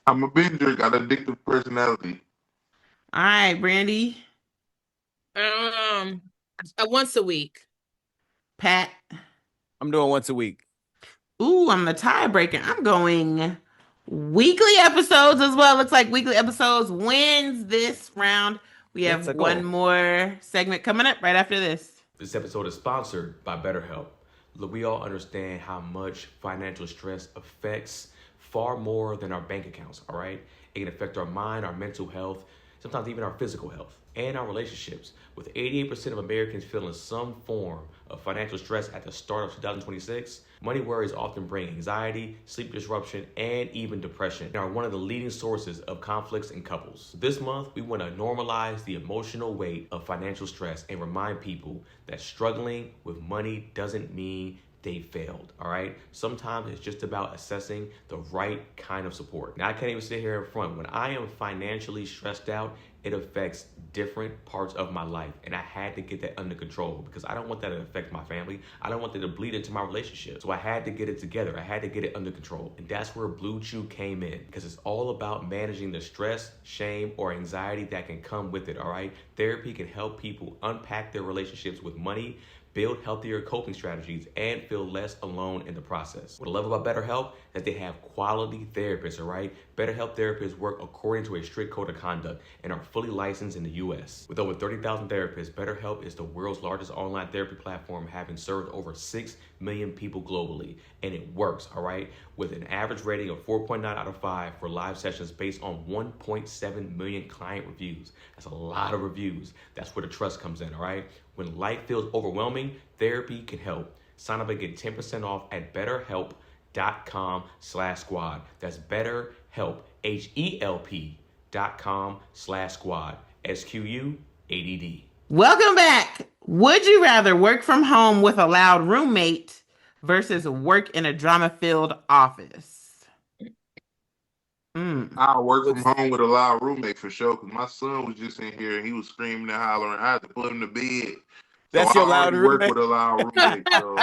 I'm a binger, got addictive personality. All right, Brandi. Once a week. Pat. I'm doing once a week. Ooh, I'm the tiebreaker. I'm going weekly episodes as well. Looks like weekly episodes wins this round. We have That's a one goal. more segment coming up right after this. This episode is sponsored by BetterHelp. Look, we all understand how much financial stress affects far more than our bank accounts, all right? It can affect our mind, our mental health, sometimes even our physical health, and our relationships. With 88% of Americans feeling some form of financial stress at the start of 2026, money worries often bring anxiety, sleep disruption, and even depression, and are one of the leading sources of conflicts in couples. This month, we want to normalize the emotional weight of financial stress and remind people that struggling with money doesn't mean they failed, all right? Sometimes it's just about assessing the right kind of support. Now, I can't even sit here in front. When I am financially stressed out, it affects different parts of my life, and I had to get that under control because I don't want that to affect my family. I don't want that to bleed into my relationship. So I had to get it together. I had to get it under control, and that's where Blue Chew came in because it's all about managing the stress, shame, or anxiety that can come with it, all right? Therapy can help people unpack their relationships with money, build healthier coping strategies, and feel less alone in the process. What I love about BetterHelp is that they have quality therapists, all right? BetterHelp therapists work according to a strict code of conduct and are fully licensed in the US. With over 30,000 therapists, BetterHelp is the world's largest online therapy platform, having served over 6 million people globally. And it works, all right? With an average rating of 4.9 out of 5 for live sessions based on 1.7 million client reviews. That's a lot of reviews. That's where the trust comes in, all right? When life feels overwhelming, therapy can help. Sign up and get 10% off at betterhelp.com/squad. That's BetterHelp, HELP.com/squad. SQUADD. Welcome back. Would you rather work from home with a loud roommate versus work in a drama-filled office? I work from home with a loud roommate for sure, because my son was just in here and he was screaming and hollering. I had to put him to bed. That's So your I loud already work roommate. with a loud roommate. So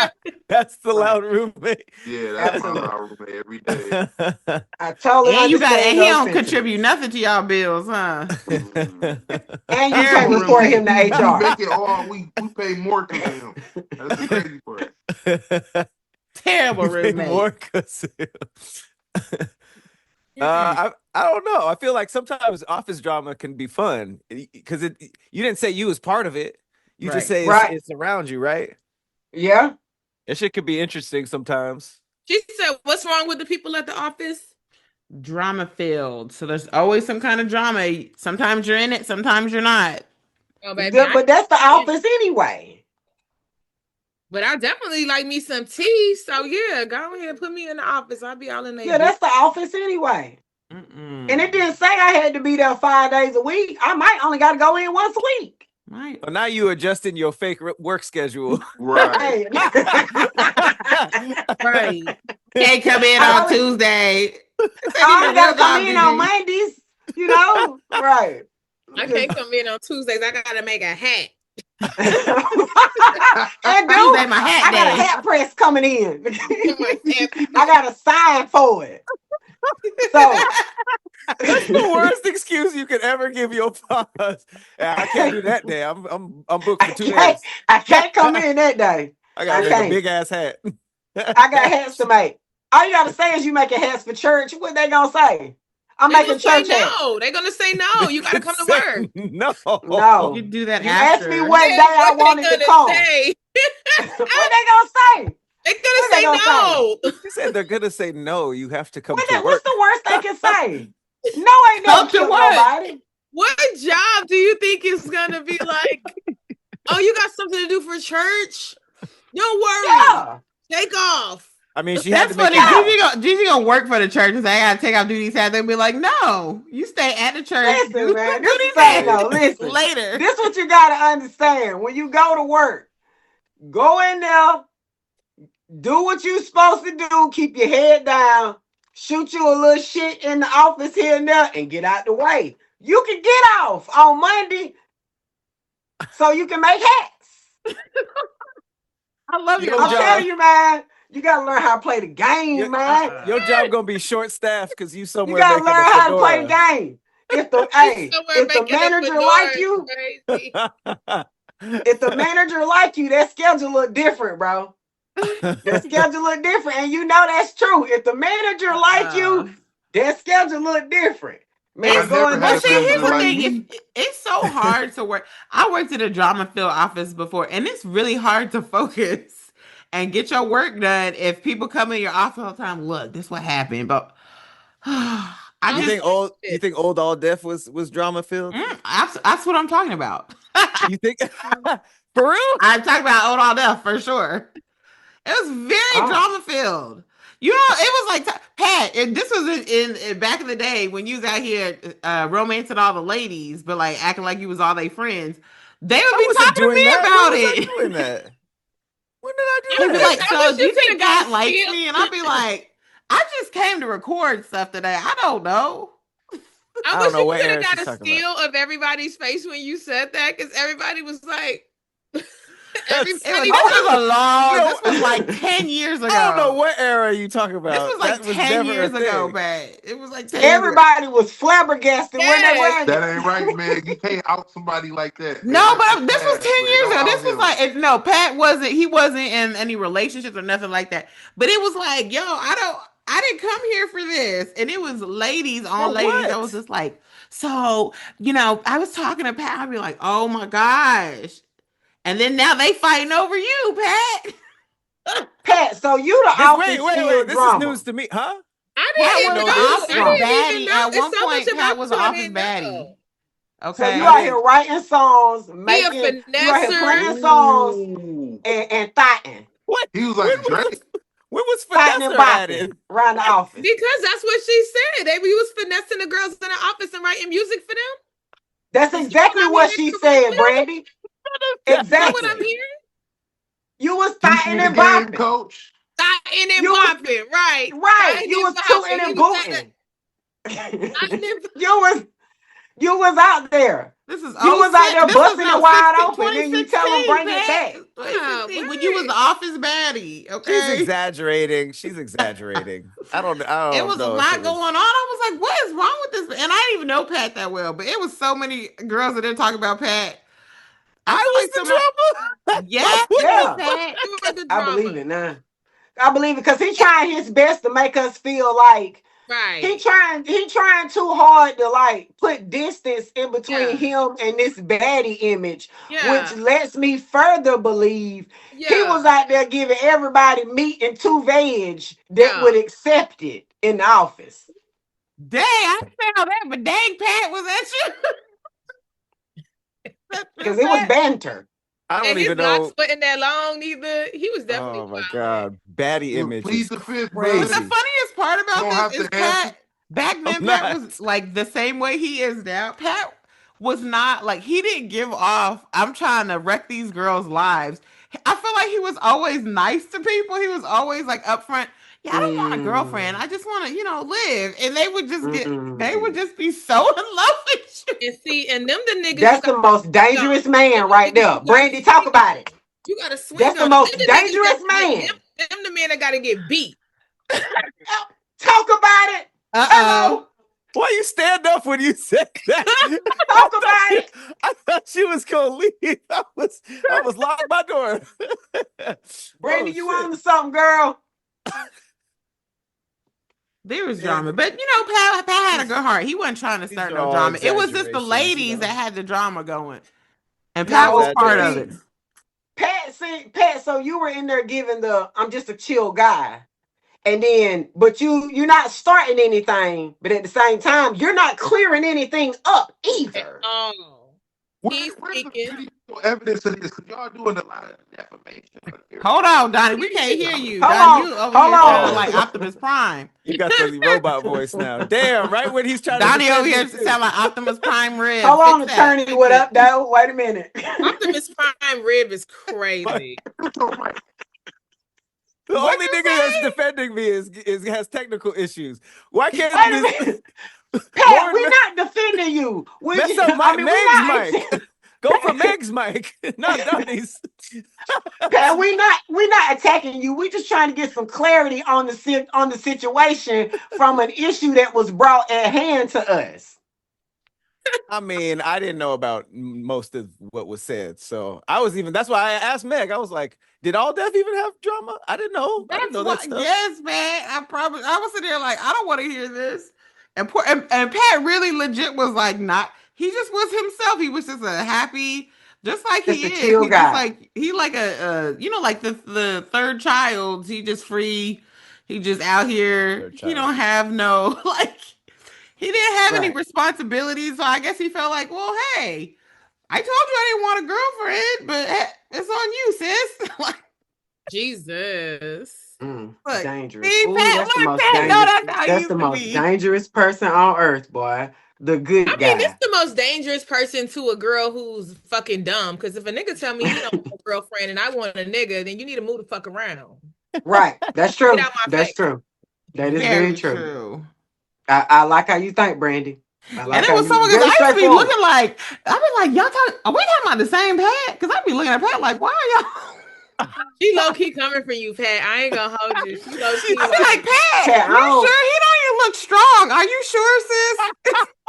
That's the loud roommate. yeah, that's my Absolutely. loud roommate every day. I totally And you got, understand and he those don't sentiments. contribute nothing to y'all bills, huh? And you can't Terrible report him to roommate. We HR. make it all we pay more to him. That's the crazy part. Terrible You pay roommate. more 'cause- I don't know. I feel like sometimes office drama can be fun because you didn't say you was part of it. You just say Right. it's around you, right? Yeah. That shit could be interesting sometimes. She said, "What's wrong with the people at the office?" Drama filled. So there's always some kind of drama. Sometimes you're in it, sometimes you're not. Oh, baby, But that's the office anyway. But I definitely like me some tea. So yeah, go ahead and put me in the office. I'll be all in there. Yeah, that's the office anyway. Mm-mm. And it didn't say I had to be there 5 days a week. I might only got to go in once a week. Right. So now you adjusting your fake work schedule. Right. Hey. Right. Can't come in I on only- Tuesday. I only got to come in on Mondays, you know? Right. I can't come in on Tuesdays. I gotta make a hat. And Tuesday, my hat I got a day. hat press coming in. I got a sign for it. So That's the worst excuse you could ever give your boss. I can't do that day. I'm booked for 2 days. I can't come in that day. I got to make a big ass hat. I got hats to make. All you gotta say is you making hats for church. What they gonna say? I'm They're making gonna say church hats. no. They're gonna say no. You gotta come to work. No. No. You do that You after. asked me what day I wanted to come. Say? What they gonna say? They're What gonna they say gonna no. She said they're gonna say no. You have to come to What's work. the worst they can say? No, ain't never Come to killed work. nobody. What job do you think is gonna be like? Oh, you got something to do for church? Don't worry. Yeah. Take off. I mean, she had That's to make funny. it. Gigi gonna work for the church and say, I gotta take off duties. They'll be like, no, you stay at the church. Listen, man. This Duties is saying no. Listen. later. This what you gotta understand. When you go to work, go in there, do what you supposed to do, keep your head down, shoot you a little shit in the office here and there, and get out the way. You can get off on Monday so you can make hats. I love Your your I'm job. telling you, man. You gotta learn how to play the game, man. Your job gonna be short staffed because you You somewhere. gotta making learn a how to play the fedora. game. If the hey, Somewhere if the making a manager fedora like is you, crazy. if the manager like you, that schedule look different, bro. The schedule look different, and you know that's true. If the manager like you, that schedule look different. Man, I going never had But see, a here's the like thing. me. It's so hard to work. I worked at a drama-filled office before, and it's really hard to focus and get your work done if people come in your office all the time. Look, this what happened, but You think old all deaf was drama filled? that's what I'm talking about. You think for real? I'm talking about old all deaf for sure. It was very drama filled. You know, it was like Pat. And this was in back in the day when you was out here romancing all the ladies, but like acting like you was all their friends. They would be talking to me about it. Doing that? When did I They'd do be that? like, so do you think got God likes skill. me? And I'd be like, I just came to record stuff today. I don't know. I don't wish know you what could have era got she's a talking steal of everybody's face when you said that, because everybody was like, Everybody This was a long. No. This was like 10 years ago. I don't know what era you talking about. This was like that 10 never years a ago, thing. Pat. It was like 10 years ago. Everybody was flabbergasted when they Yes. were. That ain't right, man. You can't out somebody like that. No, but That's this was bad, 10 but years don't ago. out This was him. like, no, Pat wasn't, he wasn't in any relationships or nothing like that. But it was like, yo, I didn't come here for this. And it was ladies on For ladies. what? I was just like, so, I was talking to Pat. I'd be like, oh my gosh. And then now they fighting over you, Pat. Pat, so you the office Wait. This drama. is news to me, huh? I Pat didn't was know. the this office drama. I didn't even baddie. know. At It's one so much point, Pat about was you the I office didn't baddie. know. So you Okay. out here writing songs, He a making you out here playing songs Ooh. and fighting. What? He was When like was Drake. when was Fighting and Vanessa added? bopping around the office. Because that's what she said. They was finessing the girls in the office and writing music for them. That's Is that exactly I'm what hearing she said, correctly? Brandi. Is that what I'm Exactly. hearing? You was Teach fighting me the and game, bopping. coach. Fighting and You was popping, right? right. Fighting You and was tooting popping. He and was at booting. the fighting and you was out there. This is You was out 06. there This was busting it wide 16, open. Then you tell them 2016, bring it Pat. back. 2016, when you was right. the office baddie, She's okay? exaggerating. She's exaggerating. I don't It know was a if lot it going was. on. I was like, what is wrong with this? And I didn't even know Pat that well, but it was so many girls that didn't talk about Pat. I feel I like was somebody, the drama. yes, Yeah, Pat. You were the I drama. believe it now. I believe it because he trying his best to make us feel like Right. he trying too hard to like put distance in between Yeah. him and this baddie image, Yeah. which lets me further believe he Yeah. was out there giving everybody meat and two veg that Yeah. would accept it in the office. Dang, I didn't say all that, but dang, Pat, was that you? That true, Because it was Pat? banter. I don't And his even locks know. wasn't that long neither. He was definitely Oh my wilding. god, baddie Look, image plead is the fifth, But brother. the crazy. funniest part You about don't have this is to answer. Pat, back then, I'm Pat not. was like the same way he is now. Pat was not like, he didn't give off, I'm trying to wreck these girls' lives. I feel like he was always nice to people. He was always like upfront. Yeah, I don't want a girlfriend. Mm, I just want to, live. And they would just they would mm. just be so in love with you. And see, and them the niggas you That's got the most to swing on. dangerous Them man the right niggas there. you got to Brandy, talk swing on. about it. You got to swing That's the on them. most Them the niggas dangerous that get man. them the men that got to get beat. Talk about it. Hello. Why you stand up when you said that? Talk about it. I thought she was gonna leave. I was locking my door. Brandy, Oh, you shit. on to something, girl? There was Yeah. drama, but Pat had a good heart. He wasn't trying to These start are no all drama. It was just the exaggerations, ladies that had the drama going, and Pat All was No, part of it. exaggerations. Pat. So you were in there giving the "I'm just a chill guy," and then, but you're not starting anything, but at the same time, you're not clearing anything up either. Oh, he's Where's the speaking. video evidence of this? Because y'all doing a lot of defamation. Hold on, Donnie. We can't hear you. Hold Donnie, on, you over hold here sounding on. like Optimus Prime. You got the robot voice now. Damn, right when he's trying to Donnie over defend here me too. sound like Optimus Prime Red. Hold on, Fix that. attorney. Fix What it. up, though? Wait a minute. Optimus Prime Red was crazy. The What'd only you nigga that's say? defending me is has technical issues. Why can't Wait a this minute, Pat. Lauren We're not defending you. mess up I mean, we're Meg's not. mic? Go for Meg's mic, not Donnie's. Pat, we're not attacking you. We're just trying to get some clarity on the situation from an issue that was brought at hand to us. I mean, I didn't know about most of what was said, so that's why I asked Meg. I was like, "Did All Deaf even have drama?" I didn't know. I didn't know that stuff. Yes, man. I was sitting there like, I don't want to hear this. And Pat really legit was like, not. He just was himself. He was just a happy, just like Just he a is. chill He guy. just like like the third child. He just free. He just out here. Third He child. don't have no like. He didn't have any Right. responsibilities, so I guess he felt like, well, hey, I told you I didn't want a girlfriend, but it's on you, sis. Like, Jesus. look, Dangerous. see, Ooh, Pat, that's the look, most Pat, no, dangerous. that's how he That's used the to most be. dangerous person on earth, boy. The good I guy. mean, this the most dangerous person to a girl who's fucking dumb. Because if a nigga tell me he don't want a girlfriend and I want a nigga, then you need to move the fuck around. Right. That's true. Get out my That's face. true. That is very true. true. I like how you think, Brandy. I And like it how was you so because very I used to be straightforward. looking like, I'd be like, y'all talking, are we talking about the same Pat? Because I'd be looking at Pat like, why are y'all? She low key coming for you, Pat. I ain't gonna hold you. She low key I'd be like, like. Pat, Pat, I you don't. sure he don't even look strong? Are you sure, sis?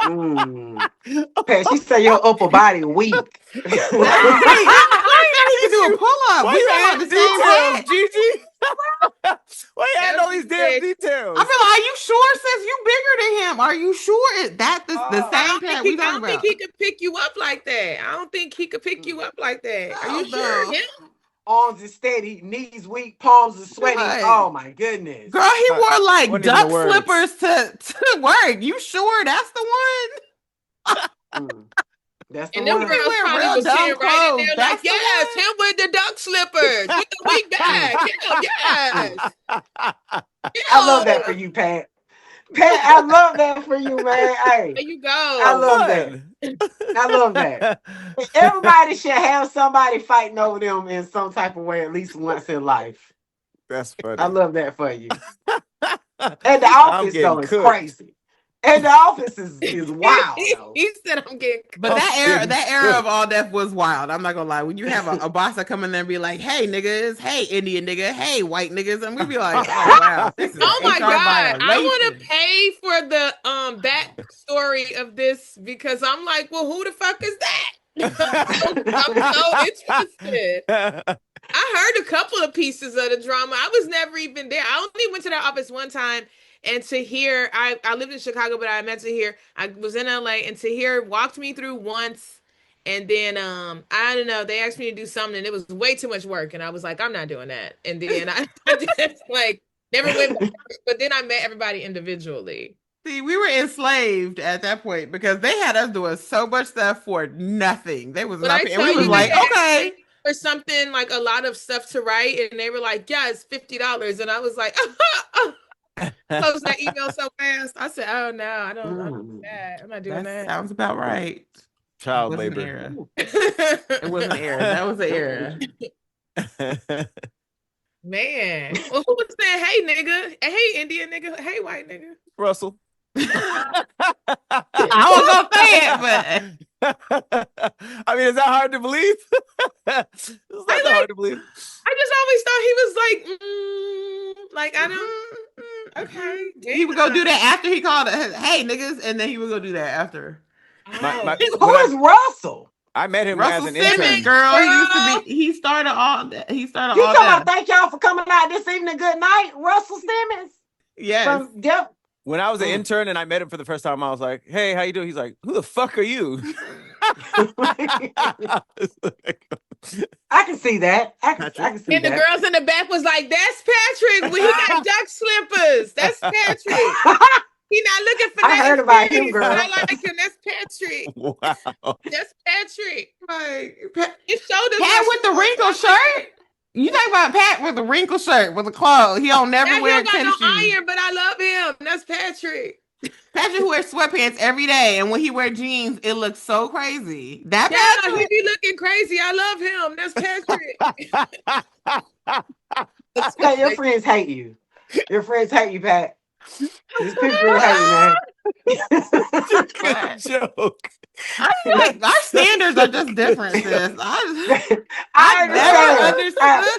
Mm. Pat, she say your upper body weak. That's right. I didn't know he could do a pull up. Why We you talking about adding the same details, Pat? Gigi? Why you adding That all these bitch damn said, details? I feel like, are you sure, sis? You bigger than him. Are you sure? Is that the I same don't think Pat he. we I talking don't think about? he could pick you up like that. I don't think he could pick you up like that. Are Oh you sure? no. Yeah. Arms is steady, knees weak, palms are sweaty. Right. Oh my goodness. Girl, he wore like Wasn't even the duck words. slippers to work. You sure that's the one? Mm. That's the And them He one. girls wear probably real was dumb sitting right in clothes. there like, That's the yes, one. him with the duck slippers, with the weak Mm. back. Him, yes. I love Yo, that for you, Pat. Pat, I love that for you, man. Hey, there you I go. love that. Fun. I love that. Everybody should have somebody fighting over them in some type of way at least once in life. That's I funny. love that for you. And the I'm office getting though is cooked. crazy. And the office is wild though. He said, I'm getting But I'm getting that era of cooked. all death was wild. I'm not gonna lie. When you have a boss that come in there and be like, "Hey niggas, hey Indian nigga, hey white niggas," and we be like, "Oh wow, this is Oh my HR God. I want to violation." pay for the backstory of this because I'm like, well, who the fuck is that? I'm so interested. I heard a couple of pieces of the drama. I was never even there. I only went to that office one time, and Tahir, I lived in Chicago, but I met Tahir. I was in LA, and Tahir walked me through once, and then I don't know, they asked me to do something, and it was way too much work, and I was like, I'm not doing that. And then I just like never went back. But then I met everybody individually. See, we were enslaved at that point because they had us doing so much stuff for nothing. They was When not I paying. And we tell was you that like, they asked okay. me for something like a lot of stuff to write, and they were like, yeah, it's $50. And I was like, close that email so fast. I said, oh no, I don't do Mm. that. I'm not doing That that. sounds about right. It Child was an labor. era. It was an era. That was an era. Man. Well, who was saying, hey nigga, hey Indian nigga, hey white nigga? Russell. I was gonna say it, I mean, is that hard to believe? It's not that hard to believe. I just always thought he was like I don't okay. but he would go do that after he called it, hey niggas, and then he would go do that after. Who is Russell? I met him Russell as an Simmons, intern. girl, he used to Girl. be. He started all that. He started He all talking about that. thank y'all for coming out this evening. Good night, Russell Simmons Yes. from Dep. When I was an intern and I met him for the first time, I was like, "Hey, how you doing?" He's like, "Who the fuck are you?" I can see that. I can see And the that. girls in the back was like, that's Patrick. Well, he got duck slippers. That's Patrick. He not looking for I that heard about him, experience, but girl. I like him. That's Patrick. Wow. That's Patrick. Like, His shoulders Pat are with the short. wrinkled shirt. You talk about Pat with the wrinkled shirt with the clothes. He don't never That wear hair got no tennis shoes. iron, but I love him. That's Patrick. Patrick who wears sweatpants every day, and when he wear jeans, it looks so crazy. That Yeah, he Patrick. be looking crazy. I love him. That's Patrick. Hey, your friends hate you. Your friends hate you, Pat. These people really hate you, man. Good joke. I feel like our standards are just different, sis. I I never understand. understood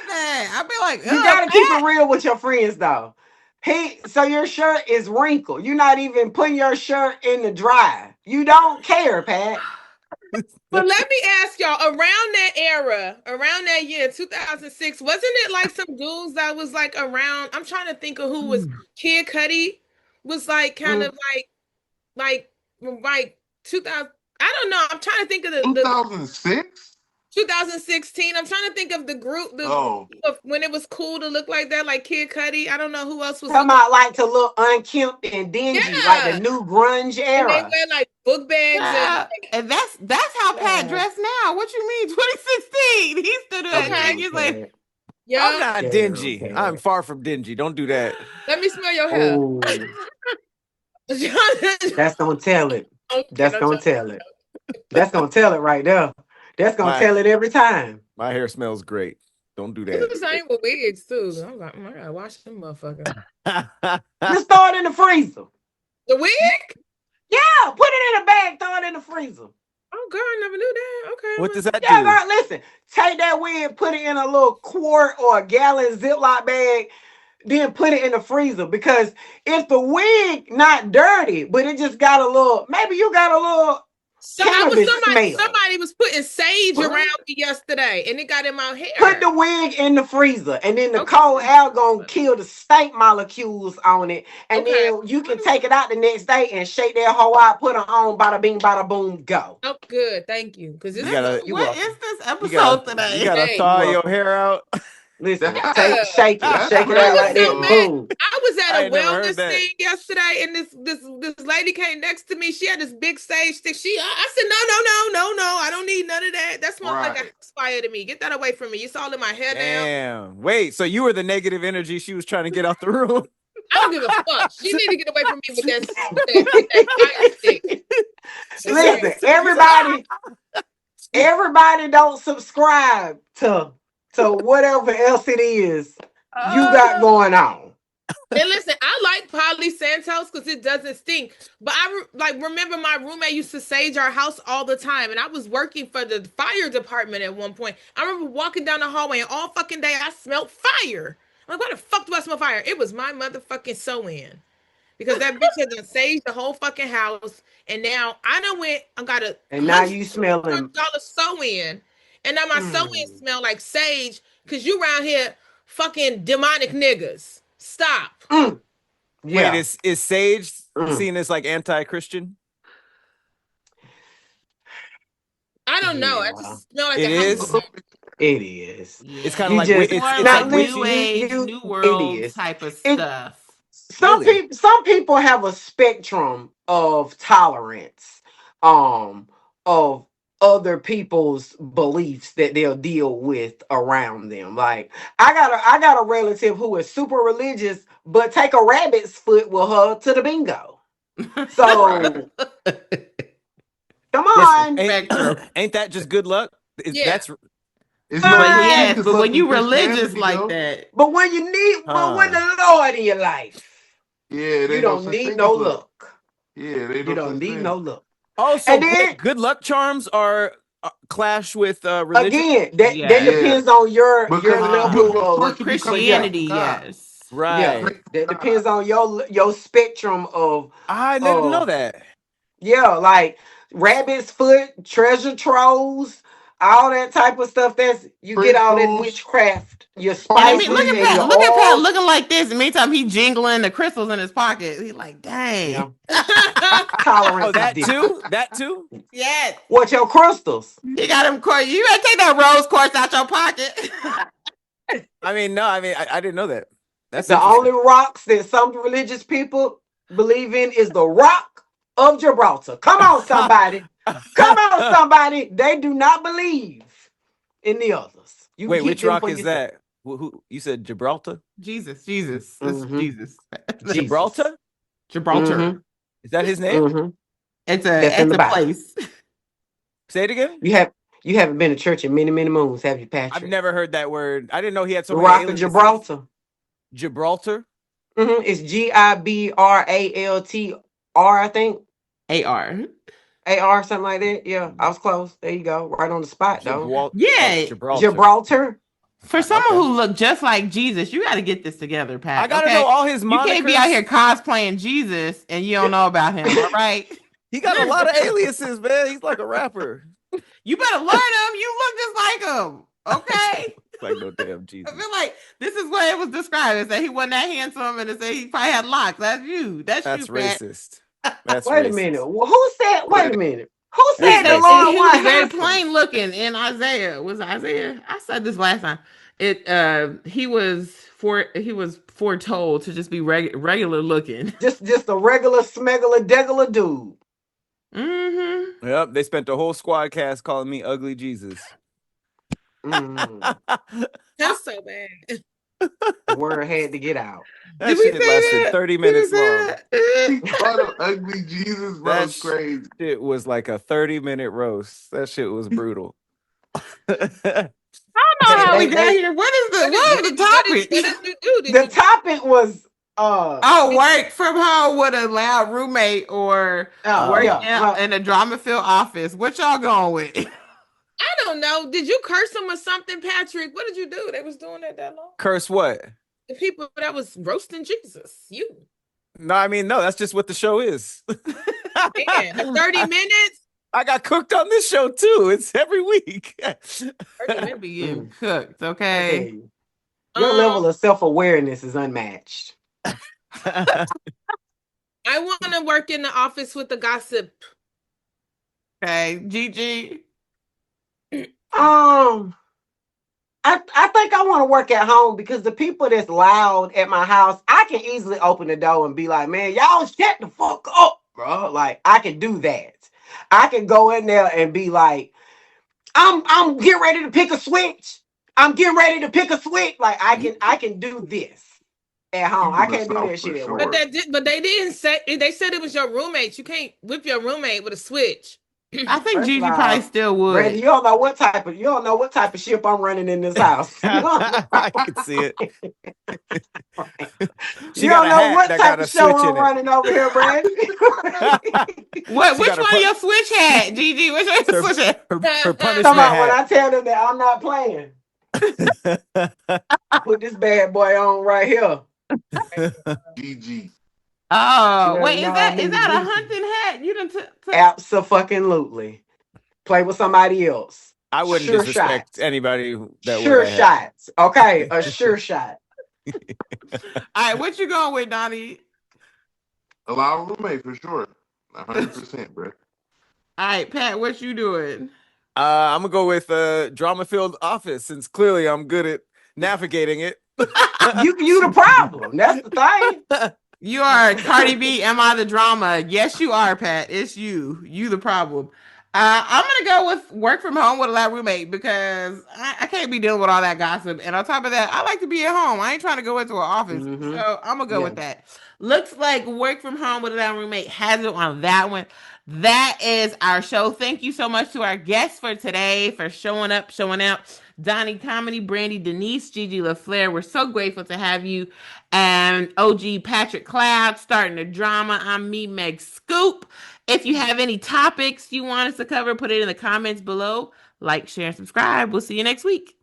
that. I'd be like, You gotta keep it real with your friends, though. So your shirt is wrinkled. You're not even putting your shirt in the dryer. You don't care, Pat. But let me ask y'all, around that era, around that year, 2006, wasn't it like some dudes that was like around? I'm trying to think of who was Kid Cudi was like kind of like 2000. I don't know. I'm trying to think of the 2006? 2016. I'm trying to think of the group of when it was cool to look like that, like Kid Cudi. I don't know who else was Talking about like to look unkempt and dingy, like the new grunge and they era. wear like book bags and that's how Pat dressed now. What you mean, 2016? He stood there and he's like, yeah. I'm not dingy. I'm far from dingy. Don't do that. Let me smell your hair. Oh, that's gonna tell it. That's gonna tell it. That's gonna tell it right there. That's gonna tell it every time. My hair smells great. Don't do It's that. the same with wigs too. I'm like, I gotta wash them motherfuckers. Just throw it in the freezer. The wig? Yeah, put it in a bag, throw it in the freezer. Oh, girl, I never knew that. Okay. What does that Yeah, do? girl, listen. Take that wig, put it in a little quart or a gallon Ziploc bag, then put it in the freezer. Because if the wig not dirty, but it just got a little, maybe you got a little So cannabis smell. somebody was putting sage What? around me yesterday, and it got in my hair. Put the wig in the freezer, and then the Okay. cold air gonna kill the stank molecules on it, and Okay. then you can take it out the next day and shake that hoe out, put her on, bada bing, bada boom, go. Oh, good. Thank you. Because this You gotta- is What is this You episode gotta, today? you gotta Hey, thaw you your hair out. Listen, Yeah. shake it That's out crazy, like that, though. boom. I was I at a ain't never heard wellness that. thing yesterday, and this lady came next to me. She had this big sage stick. I said, no, I don't need none of that. That smells like a Right. house fire to me. Get that away from me. It's all in my hair now. Damn. Wait, so you were the negative energy she was trying to get out the room? I don't give a fuck. She need to get away from me with that fire stick. Listen, everybody don't subscribe to whatever else it is you got going on. And listen, I like Polly Santos because it doesn't stink. But remember my roommate used to sage our house all the time, and I was working for the fire department at one point. I remember walking down the hallway, and all fucking day I smelled fire. I'm like, why the fuck do I smell fire? It was my motherfucking sew-in. Because that bitch had done saged the whole fucking house, and now I done went and got a And now you smelling $100 sew-in, and now my sew-in smell like sage because you around here fucking demonic niggas. Stop. yeah. Wait, is Sage seen as like anti-Christian? I don't know. I Yeah. just smell like It a is? house. It is. It's kind of You like just- it's More Now, like like new listen, age, you- new world it is. type of It- stuff. Really? Some people have a spectrum of tolerance of other people's beliefs that they'll deal with around them. Like I got a relative who is super religious but take a rabbit's foot with her to the bingo. So come on. Ain't that just good luck? Yeah. That's It's But no yes, different to but when something you Christianity, religious like though. that, But when you need but when the Lord in your life, Yeah, they you don't need no luck. Yeah, they You don't need no luck. also And then- good luck charms are clash with religion. Again, that Yeah. depends on your Because level with of Christianity, God. yes. Right. Yeah, that depends on your spectrum of I didn't know that. yeah, like rabbit's foot, treasure trolls, all that type of stuff. That's you get all that Crystals. witchcraft, your And spices, I mean, look at and Pat. your Look at Pat oils. looking like this. And meantime, he jingling the crystals in his pocket. He like, dang. Yeah. Tolerance Oh, that is different. too? That too? Yes. What your crystals? You got him quartz. You better take that rose quartz out your pocket. I didn't know that. That's The interesting. only rocks that some religious people believe in is the rock of Gibraltar. Come on, somebody. Come on, somebody. They do not believe in the others. You Wait, get which them rock for is yourself. that? Who you said Gibraltar? Jesus. It's Mhm. Jesus. Jesus. Gibraltar? Gibraltar. Mhm. Is that his name? Mhm. It's That's in a the Bible. place. Say it again. You haven't been to church in many, many moons, have you, Patrick? I've never heard that word. I didn't know he had so The many Rock of aliases. Gibraltar. Gibraltar? It's GIBRALTR, I think. AR. AR, something like that. Yeah, I was close. There you go. Right on the spot, though. Yeah. Gibraltar. Gibraltar. For someone Okay. who looked just like Jesus, you got to get this together, Pat. I gotta okay? know all his You monikers. can't be out here cosplaying Jesus and you don't know about him, all right? He got a lot of aliases, man. He's like a rapper. You better learn him. You look just like him, okay? Like no damn Jesus. I feel like this is what it was described. It said he wasn't that handsome, and it said he probably had locks. That's you. That's you, Pat. racist. That's Wait racist. a minute. Who said? Wait a minute. Who said That's the racist. Lord He was wasn't very handsome? plain looking in Isaiah. Was Isaiah? I said this last time. He was foretold to just be regular looking. Just a regular smegular degular dude. Mm-hmm. Yep, they spent the whole squad cast calling me ugly Jesus. Mm. That's so bad. The word had to get out. That Did we shit say lasted that? 30 Did we minutes say long. that? He called him ugly Jesus, bro. That It's crazy. It was like a 30-minute roast. That shit was brutal. I don't know how we got here. What was the topic? What did you do? The topic was Oh, work from home with a loud roommate or work yeah. in a drama-filled office. What y'all going with? I don't know. Did you curse them or something, Patrick? What did you do? They was doing that long. Curse what? The people that was roasting Jesus. You. No, I mean, no, that's just what the show is. Man, 30 minutes? I got cooked on this show too. It's every week. 30 minutes. Be getting cooked, okay? Your level of self-awareness is unmatched. I want to work in the office with the gossip. Okay, GiGi. I think I want to work at home because the people that's loud at my house, I can easily open the door and be like, man, y'all shut the fuck up, bro. Like, I can do that. I can go in there and be like, I'm getting ready to pick a switch. I'm getting ready to pick a switch. Like, I can do this at home. I can't do that shit at work. But they didn't say, they said it was your roommate. You can't whip your roommate with a switch. I think GiGi probably still would. Brandi, you don't know what type of ship I'm running in this house. I can see it. You don't know what type of show I'm running over here, Brandi. Which one your switch hat, GiGi? Which one your switch hat? Her punishment Come on, hat. when I tell them that I'm not playing. Put this bad boy on right here. GG. Oh, wait, is that a hunting hat? You done Absolutely. Play with somebody else. I wouldn't disrespect anybody that sure shots. Okay, a sure shot. All right, what you going with, Donny? A loud roommate for sure. 100%, bro. All right, Pat, what you doing? I'm gonna go with drama-filled office since clearly I'm good at navigating it. You the problem. That's the thing. You are Cardi B. Am I the drama? Yes, you are, Pat. It's you. You the problem. I'm gonna go with work from home with a loud roommate because I can't be dealing with all that gossip. And on top of that, I like to be at home. I ain't trying to go into an office, so I'm gonna go with that. Looks like work from home with a loud roommate has it on that one. That is our show. Thank you so much to our guests for today for showing up, showing out. Donny Comedy, Brandi Denise, GiGi Leflair. We're so grateful to have you. And OG Patrick Cloud starting the drama. I'm me, Meg Scoop. If you have any topics you want us to cover, put it in the comments below. Like, share, and subscribe. We'll see you next week.